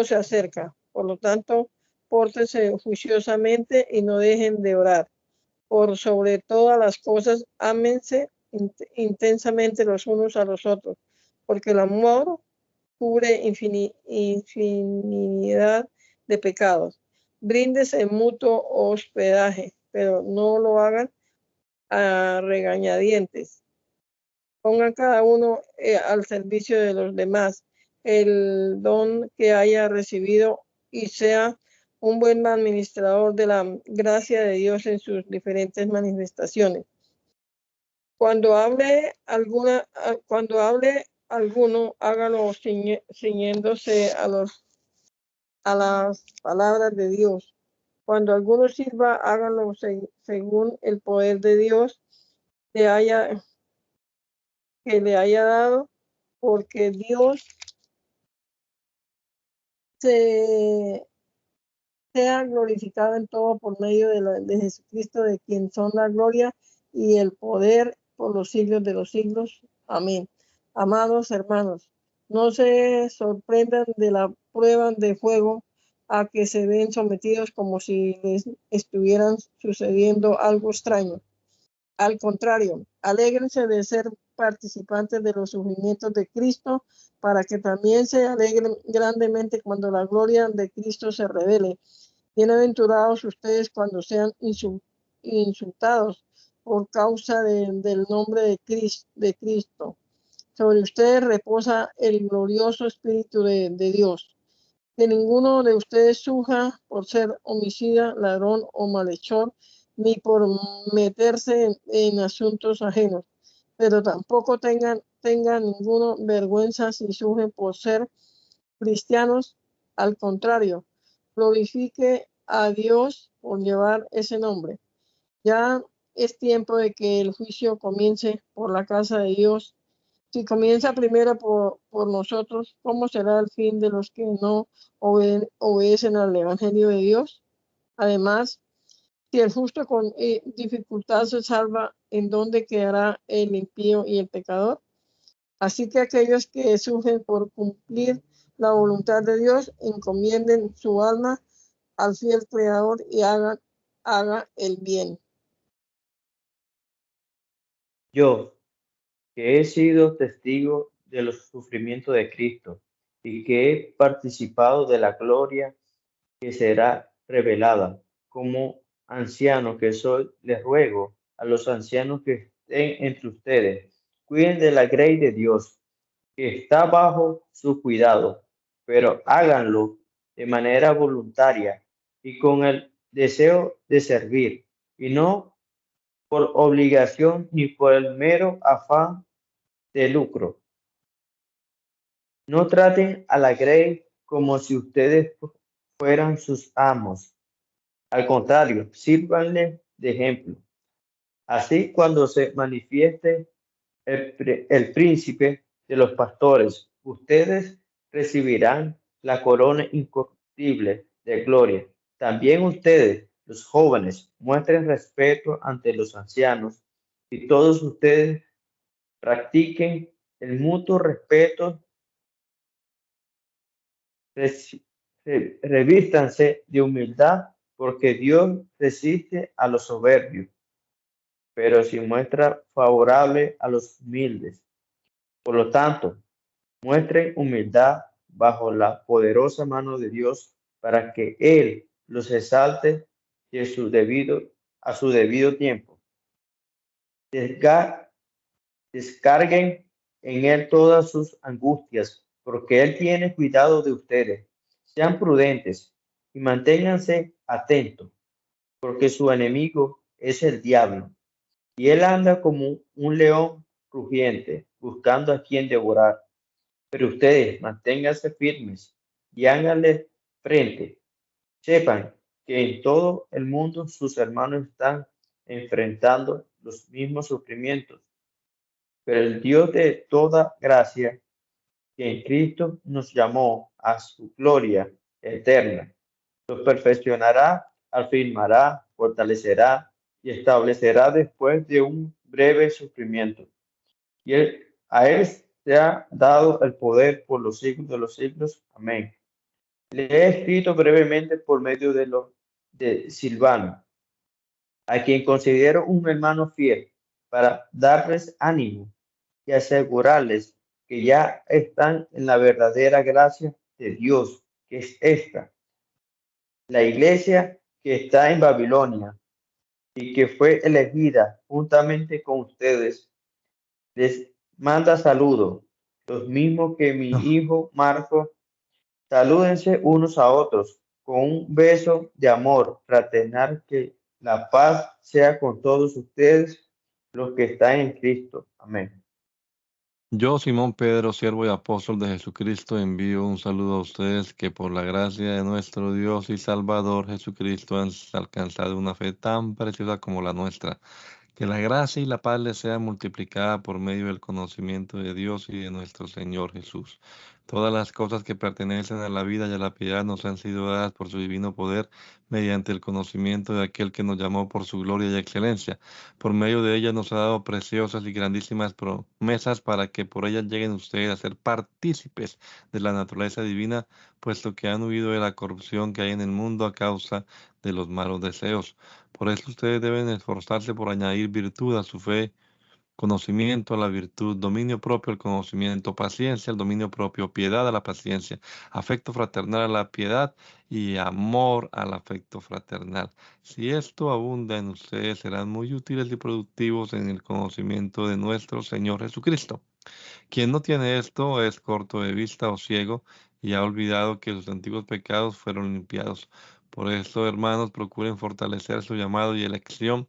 se acerca. Por lo tanto, pórtense juiciosamente y no dejen de orar. Por sobre todas las cosas, ámense intensamente los unos a los otros, porque el amor cubre infinidad de pecados. Bríndese mutuo hospedaje, pero no lo hagan a regañadientes. Pongan cada uno al servicio de los demás el don que haya recibido y sea un buen administrador de la gracia de Dios en sus diferentes manifestaciones. Cuando hable alguno, hágalo ciñéndose a las palabras de Dios. Cuando alguno sirva, háganlo según el poder de Dios que le haya dado, porque Dios sea glorificado en todo por medio de Jesucristo, de quien son la gloria y el poder por los siglos de los siglos. Amén. Amados hermanos, no se sorprendan de la prueba de fuego a que se ven sometidos como si les estuvieran sucediendo algo extraño. Al contrario, alégrense de ser participantes de los sufrimientos de Cristo, para que también se alegren grandemente cuando la gloria de Cristo se revele. Bienaventurados ustedes cuando sean insultados por causa del nombre de Cristo. Sobre ustedes reposa el glorioso Espíritu de Dios. Que ninguno de ustedes sufra por ser homicida, ladrón o malhechor, ni por meterse en asuntos ajenos, pero tampoco tengan ninguna vergüenza si sufren por ser cristianos. Al contrario, glorifique a Dios por llevar ese nombre. Ya es tiempo de que el juicio comience por la casa de Dios. Si comienza primero por nosotros, ¿cómo será el fin de los que no obedecen al Evangelio de Dios? Además, si el justo con dificultad se salva, ¿en dónde quedará el impío y el pecador? Así que aquellos que sufren por cumplir la voluntad de Dios, encomienden su alma al fiel Creador y haga el bien. Yo, que he sido testigo de los sufrimientos de Cristo y que he participado de la gloria que será revelada, como anciano que soy, les ruego a los ancianos que estén entre ustedes, cuiden de la grey de Dios, que está bajo su cuidado, pero háganlo de manera voluntaria y con el deseo de servir, y no por obligación ni por el mero afán de lucro. No traten a la grey como si ustedes fueran sus amos. Al contrario, sírvanle de ejemplo. Así, cuando se manifieste el príncipe de los pastores, ustedes recibirán la corona incorruptible de gloria. También ustedes, los jóvenes, muestren respeto ante los ancianos, y todos ustedes practiquen el mutuo respeto. Revístanse de humildad, porque Dios resiste a los soberbios, pero se muestra favorable a los humildes. Por lo tanto, muestren humildad bajo la poderosa mano de Dios, para que Él los exalte a su debido tiempo. Descarguen en Él todas sus angustias, porque Él tiene cuidado de ustedes. Sean prudentes y manténganse atentos, porque su enemigo es el diablo, y él anda como un león rugiente, buscando a quien devorar. Pero ustedes manténganse firmes y háganle frente. Sepan que en todo el mundo sus hermanos están enfrentando los mismos sufrimientos. Pero el Dios de toda gracia, que en Cristo nos llamó a su gloria eterna, los perfeccionará, afirmará, fortalecerá y establecerá después de un breve sufrimiento. Y a Él se ha dado el poder por los siglos de los siglos. Amén. Le he escrito brevemente por medio de Silvano, a quien considero un hermano fiel, para darles ánimo y asegurarles que ya están en la verdadera gracia de Dios, que es esta, la iglesia que está en Babilonia y que fue elegida juntamente con ustedes. Les manda saludos, los mismos que mi No. hijo Marco. Salúdense unos a otros con un beso de amor fraternal. Que la paz sea con todos ustedes, los que están en Cristo. Amén. Yo, Simón Pedro, siervo y apóstol de Jesucristo, envío un saludo a ustedes que por la gracia de nuestro Dios y Salvador Jesucristo han alcanzado una fe tan preciosa como la nuestra. Que la gracia y la paz les sea multiplicada por medio del conocimiento de Dios y de nuestro Señor Jesús. Todas las cosas que pertenecen a la vida y a la piedad nos han sido dadas por su divino poder mediante el conocimiento de aquel que nos llamó por su gloria y excelencia. Por medio de ellas nos ha dado preciosas y grandísimas promesas para que por ellas lleguen ustedes a ser partícipes de la naturaleza divina, puesto que han huido de la corrupción que hay en el mundo a causa de los malos deseos. Por eso ustedes deben esforzarse por añadir virtud a su fe, conocimiento a la virtud, dominio propio al conocimiento, paciencia al dominio propio, piedad a la paciencia, afecto fraternal a la piedad y amor al afecto fraternal. Si esto abunda en ustedes, serán muy útiles y productivos en el conocimiento de nuestro Señor Jesucristo. Quien no tiene esto es corto de vista o ciego y ha olvidado que sus antiguos pecados fueron limpiados. Por eso, hermanos, procuren fortalecer su llamado y elección.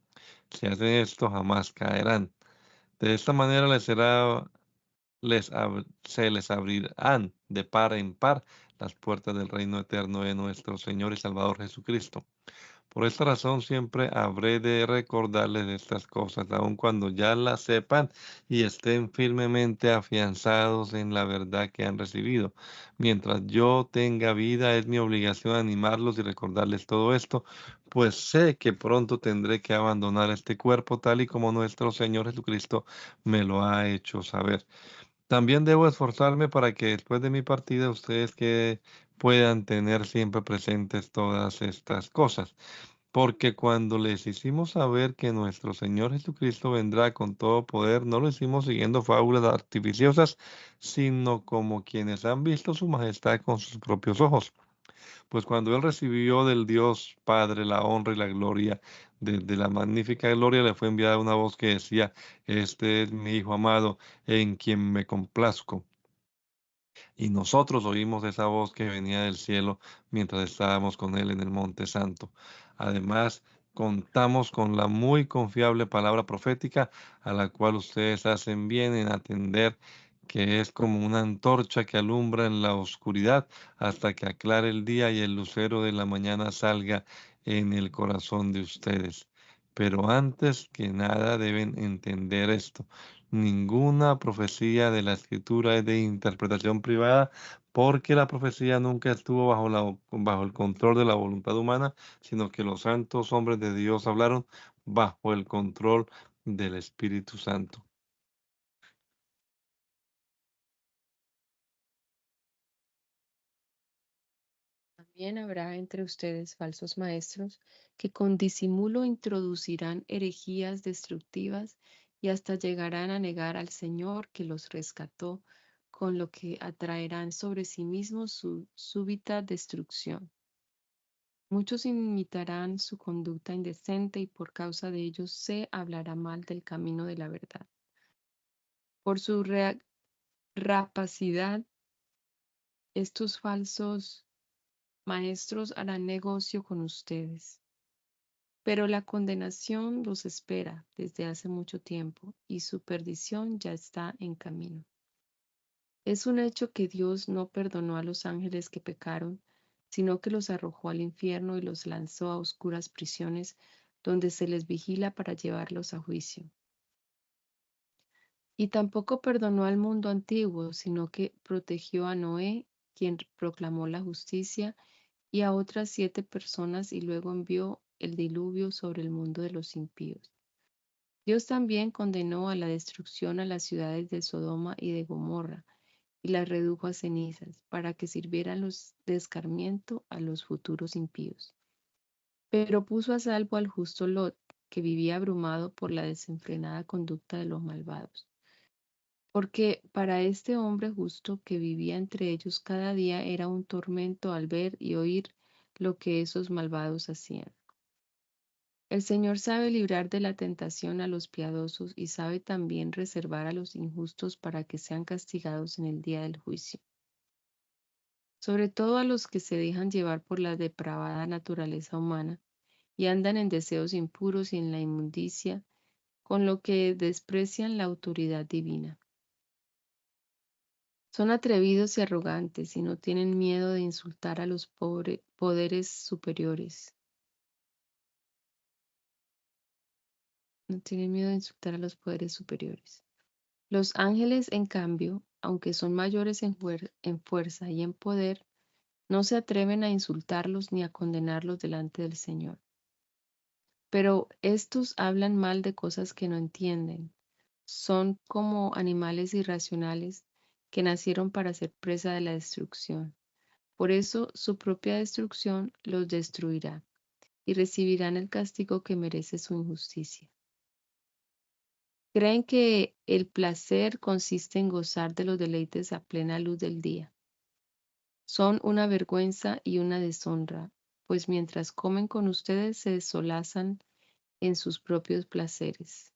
Si hacen esto, jamás caerán. De esta manera se les abrirán de par en par las puertas del reino eterno de nuestro Señor y Salvador Jesucristo. Por esta razón siempre habré de recordarles estas cosas, aun cuando ya las sepan y estén firmemente afianzados en la verdad que han recibido. Mientras yo tenga vida, es mi obligación animarlos y recordarles todo esto, pues sé que pronto tendré que abandonar este cuerpo tal y como nuestro Señor Jesucristo me lo ha hecho saber. También debo esforzarme para que después de mi partida ustedes que puedan tener siempre presentes todas estas cosas. Porque cuando les hicimos saber que nuestro Señor Jesucristo vendrá con todo poder, no lo hicimos siguiendo fábulas artificiosas, sino como quienes han visto su majestad con sus propios ojos. Pues cuando Él recibió del Dios Padre la honra y la gloria, de la magnífica gloria, le fue enviada una voz que decía, este es mi Hijo amado, en quien me complazco. Y nosotros oímos esa voz que venía del cielo mientras estábamos con Él en el Monte Santo. Además, contamos con la muy confiable palabra profética a la cual ustedes hacen bien en atender, que es como una antorcha que alumbra en la oscuridad hasta que aclare el día y el lucero de la mañana salga en el corazón de ustedes. Pero antes que nada deben entender esto. Ninguna profecía de la Escritura es de interpretación privada, porque la profecía nunca estuvo bajo el control de la voluntad humana, sino que los santos hombres de Dios hablaron bajo el control del Espíritu Santo. También habrá entre ustedes falsos maestros que con disimulo introducirán herejías destructivas y hasta llegarán a negar al Señor que los rescató, con lo que atraerán sobre sí mismos su súbita destrucción. Muchos imitarán su conducta indecente y por causa de ellos se hablará mal del camino de la verdad. Por su rapacidad, estos falsos maestros harán negocio con ustedes. Pero la condenación los espera desde hace mucho tiempo y su perdición ya está en camino. Es un hecho que Dios no perdonó a los ángeles que pecaron, sino que los arrojó al infierno y los lanzó a oscuras prisiones donde se les vigila para llevarlos a juicio. Y tampoco perdonó al mundo antiguo, sino que protegió a Noé, quien proclamó la justicia, y a otras 7 personas y luego envió el diluvio sobre el mundo de los impíos. Dios también condenó a la destrucción a las ciudades de Sodoma y de Gomorra y las redujo a cenizas para que sirvieran de escarmiento a los futuros impíos. Pero puso a salvo al justo Lot, que vivía abrumado por la desenfrenada conducta de los malvados. Porque para este hombre justo que vivía entre ellos cada día era un tormento al ver y oír lo que esos malvados hacían. El Señor sabe librar de la tentación a los piadosos y sabe también reservar a los injustos para que sean castigados en el día del juicio. Sobre todo a los que se dejan llevar por la depravada naturaleza humana y andan en deseos impuros y en la inmundicia, con lo que desprecian la autoridad divina. Son atrevidos y arrogantes y no tienen miedo de insultar a los poderes superiores. No tienen miedo de insultar a los poderes superiores. Los ángeles, en cambio, aunque son mayores en fuerza y en poder, no se atreven a insultarlos ni a condenarlos delante del Señor. Pero estos hablan mal de cosas que no entienden. Son como animales irracionales que nacieron para ser presa de la destrucción. Por eso su propia destrucción los destruirá y recibirán el castigo que merece su injusticia. Creen que el placer consiste en gozar de los deleites a plena luz del día. Son una vergüenza y una deshonra, pues mientras comen con ustedes se solazan en sus propios placeres.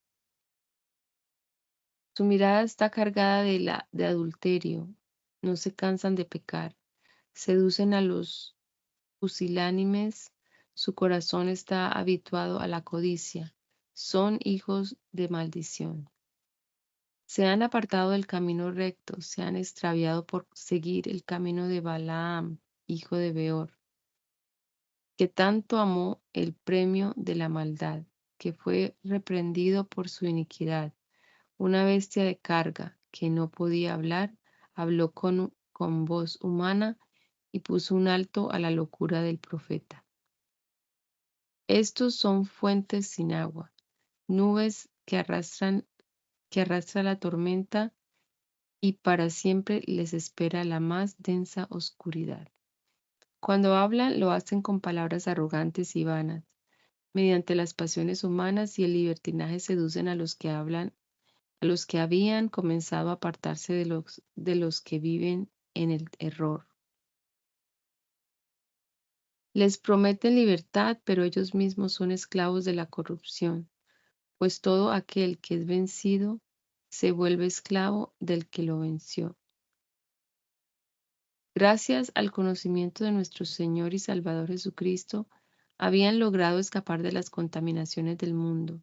Su mirada está cargada de adulterio, no se cansan de pecar, seducen a los pusilánimes, su corazón está habituado a la codicia, son hijos de maldición. Se han apartado del camino recto, se han extraviado por seguir el camino de Balaam, hijo de Beor, que tanto amó el premio de la maldad, que fue reprendido por su iniquidad. Una bestia de carga que no podía hablar, habló con voz humana y puso un alto a la locura del profeta. Estos son fuentes sin agua, nubes que arrastra la tormenta y para siempre les espera la más densa oscuridad. Cuando hablan lo hacen con palabras arrogantes y vanas. Mediante las pasiones humanas y el libertinaje seducen a los que hablan, a los que habían comenzado a apartarse de los que viven en el error. Les prometen libertad, pero ellos mismos son esclavos de la corrupción, pues todo aquel que es vencido se vuelve esclavo del que lo venció. Gracias al conocimiento de nuestro Señor y Salvador Jesucristo, habían logrado escapar de las contaminaciones del mundo,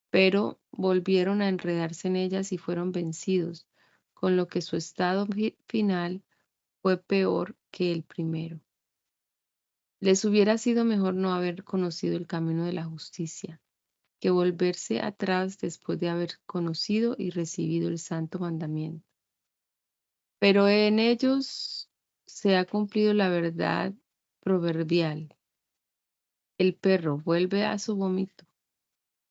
pero volvieron a enredarse en ellas y fueron vencidos, con lo que su estado final fue peor que el primero. Les hubiera sido mejor no haber conocido el camino de la justicia, que volverse atrás después de haber conocido y recibido el santo mandamiento. Pero en ellos se ha cumplido la verdad proverbial. El perro vuelve a su vómito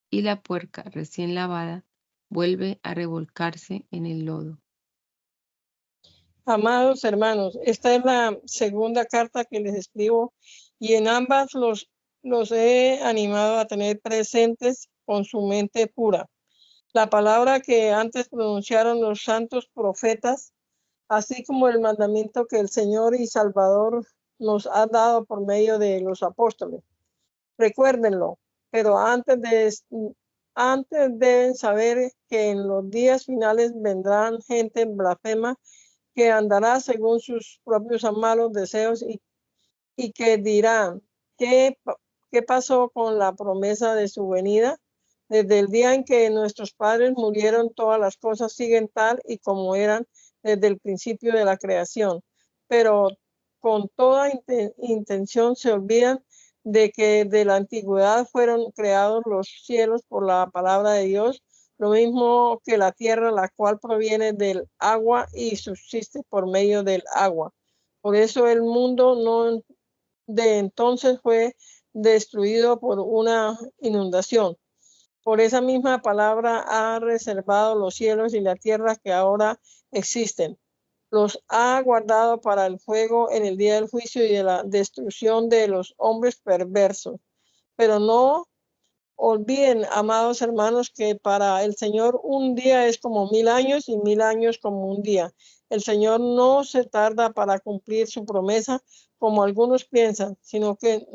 y la puerca recién lavada vuelve a revolcarse en el lodo. Amados hermanos, esta es la segunda carta que les escribo y en ambas los he animado a tener presentes con su mente pura. La palabra que antes pronunciaron los santos profetas, así como el mandamiento que el Señor y Salvador nos ha dado por medio de los apóstoles. Recuérdenlo, pero antes deben saber que en los días finales vendrán gente blasfema que andará según sus propios malos deseos y que dirán, ¿qué pasó con la promesa de su venida? Desde el día en que nuestros padres murieron, todas las cosas siguen tal y como eran desde el principio de la creación. Pero con toda intención se olvidan de que de la antigüedad fueron creados los cielos por la palabra de Dios, lo mismo que la tierra, la cual proviene del agua y subsiste por medio del agua. Por eso el mundo no de entonces fue destruido por una inundación. Por esa misma palabra ha reservado los cielos y la tierra que ahora existen. Los ha guardado para el fuego en el día del juicio y de la destrucción de los hombres perversos. Pero no olviden, amados hermanos, que para el Señor un día es como 1000 años y 1000 años como un día. El Señor no se tarda para cumplir su promesa, como algunos piensan, sino que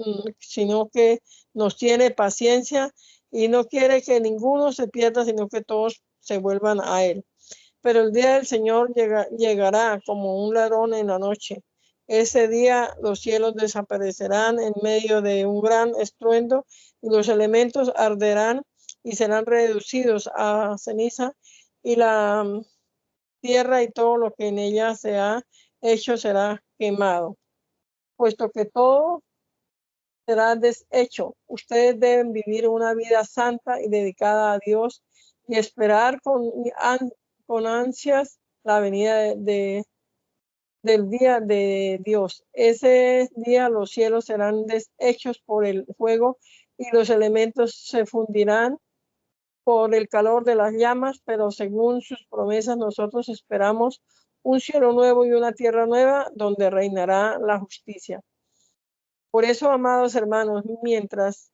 nos tiene paciencia y no quiere que ninguno se pierda, sino que todos se vuelvan a Él. Pero el día del Señor llegará como un ladrón en la noche. Ese día los cielos desaparecerán en medio de un gran estruendo y los elementos arderán y serán reducidos a ceniza, y la tierra y todo lo que en ella se ha hecho será quemado. Puesto que todo será deshecho, ustedes deben vivir una vida santa y dedicada a Dios y esperar con ansias la venida del día de Dios. Ese día los cielos serán deshechos por el fuego y los elementos se fundirán por el calor de las llamas, pero según sus promesas nosotros esperamos un cielo nuevo y una tierra nueva donde reinará la justicia. Por eso, amados hermanos, mientras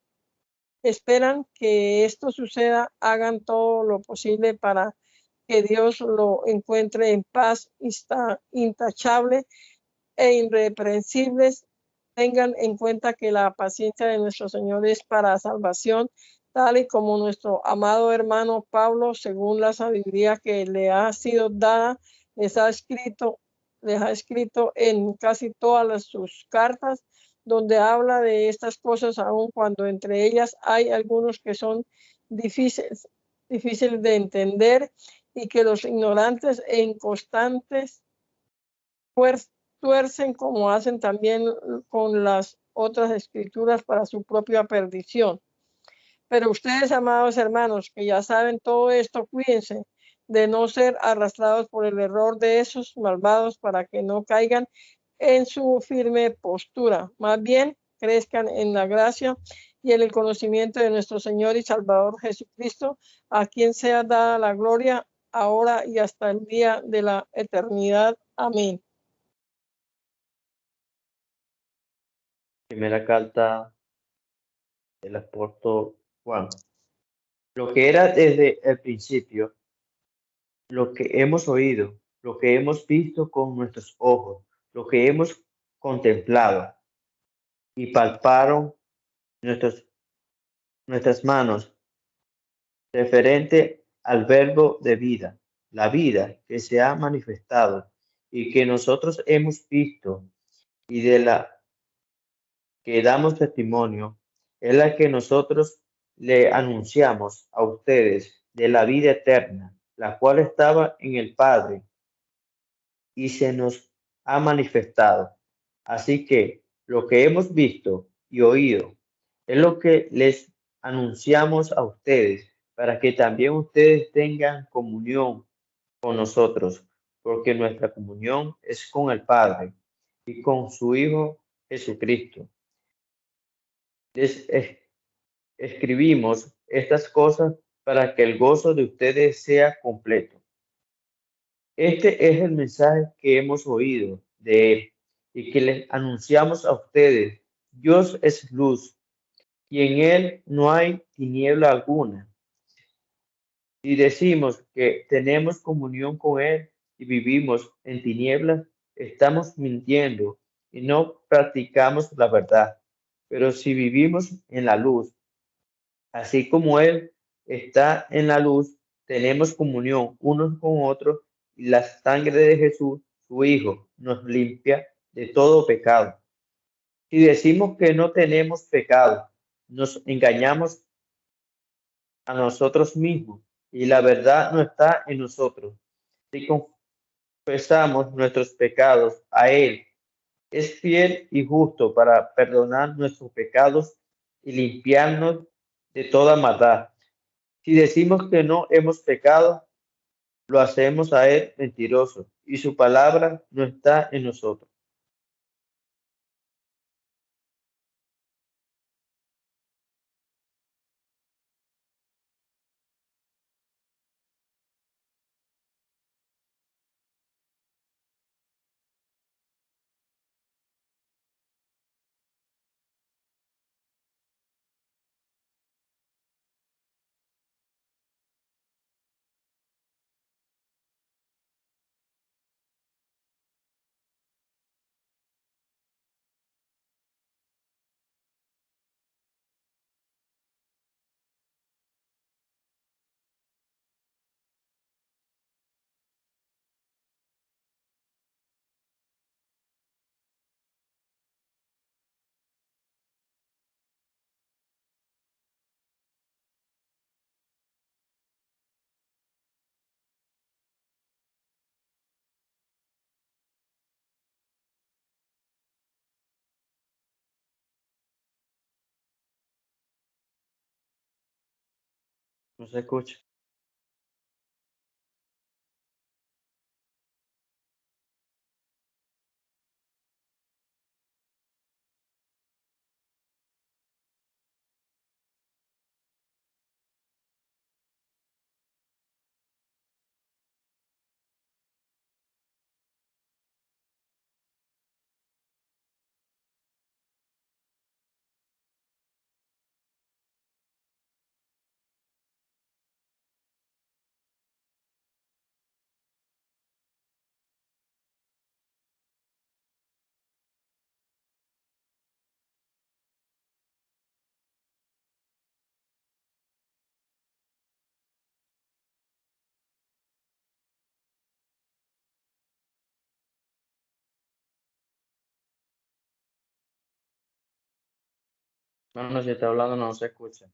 esperan que esto suceda, hagan todo lo posible para que Dios lo encuentre en paz, intachable e irreprensibles. Tengan en cuenta que la paciencia de nuestro Señor es para salvación, tal y como nuestro amado hermano Pablo, según la sabiduría que le ha sido dada, les ha escrito en casi todas sus cartas, donde habla de estas cosas, aun cuando entre ellas hay algunos que son difíciles de entender, y que los ignorantes e inconstantes tuercen, como hacen también con las otras escrituras, para su propia perdición. Pero ustedes, amados hermanos, que ya saben todo esto, cuídense de no ser arrastrados por el error de esos malvados, para que no caigan en su firme postura. Más bien, crezcan en la gracia y en el conocimiento de nuestro Señor y Salvador Jesucristo, a quien sea dada la gloria ahora y hasta el día de la eternidad. Amén. Primera carta del apóstol Juan. Lo que era desde el principio, lo que hemos oído, lo que hemos visto con nuestros ojos, lo que hemos contemplado y palparon nuestras manos, referente al verbo de vida, la vida que se ha manifestado y que nosotros hemos visto y de la que damos testimonio, es la que nosotros le anunciamos a ustedes, de la vida eterna, la cual estaba en el Padre y se nos ha manifestado. Así que lo que hemos visto y oído es lo que les anunciamos a ustedes, para que también ustedes tengan comunión con nosotros, porque nuestra comunión es con el Padre y con su Hijo Jesucristo. Les escribimos estas cosas para que el gozo de ustedes sea completo. Este es el mensaje que hemos oído de Él y que les anunciamos a ustedes. Dios es luz y en Él no hay tiniebla alguna. Si decimos que tenemos comunión con Él y vivimos en tinieblas, estamos mintiendo y no practicamos la verdad. Pero si vivimos en la luz, así como Él está en la luz, tenemos comunión unos con otros, y la sangre de Jesús, su Hijo, nos limpia de todo pecado. Si decimos que no tenemos pecado, nos engañamos a nosotros mismos y la verdad no está en nosotros. Si confesamos nuestros pecados a Él, es fiel y justo para perdonar nuestros pecados y limpiarnos de toda maldad. Si decimos que no hemos pecado, lo hacemos a Él mentiroso y su palabra no está en nosotros. No se escucha. No, no, si está hablando no se escucha.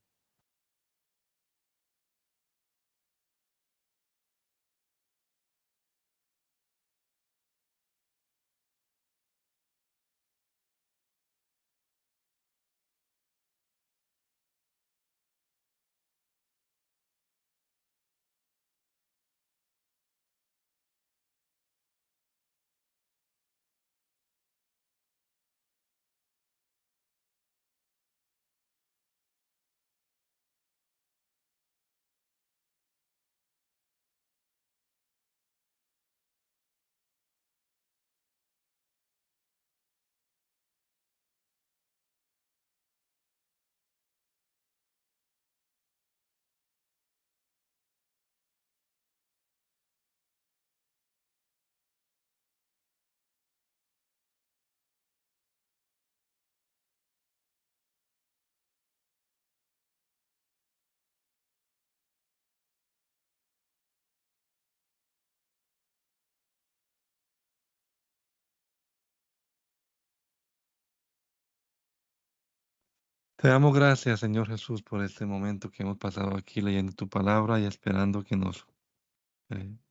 Te damos gracias, Señor Jesús, por este momento que hemos pasado aquí leyendo tu palabra y esperando que nos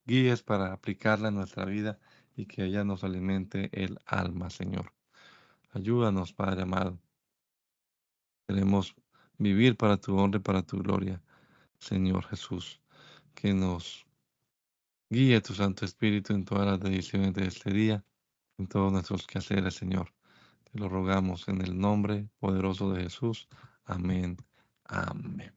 guíes para aplicarla en nuestra vida y que ella nos alimente el alma, Señor. Ayúdanos, Padre amado. Queremos vivir para tu honra y para tu gloria, Señor Jesús. Que nos guíe tu Santo Espíritu en todas las decisiones de este día, en todos nuestros quehaceres, Señor. Te lo rogamos en el nombre poderoso de Jesús. Amén. Amén.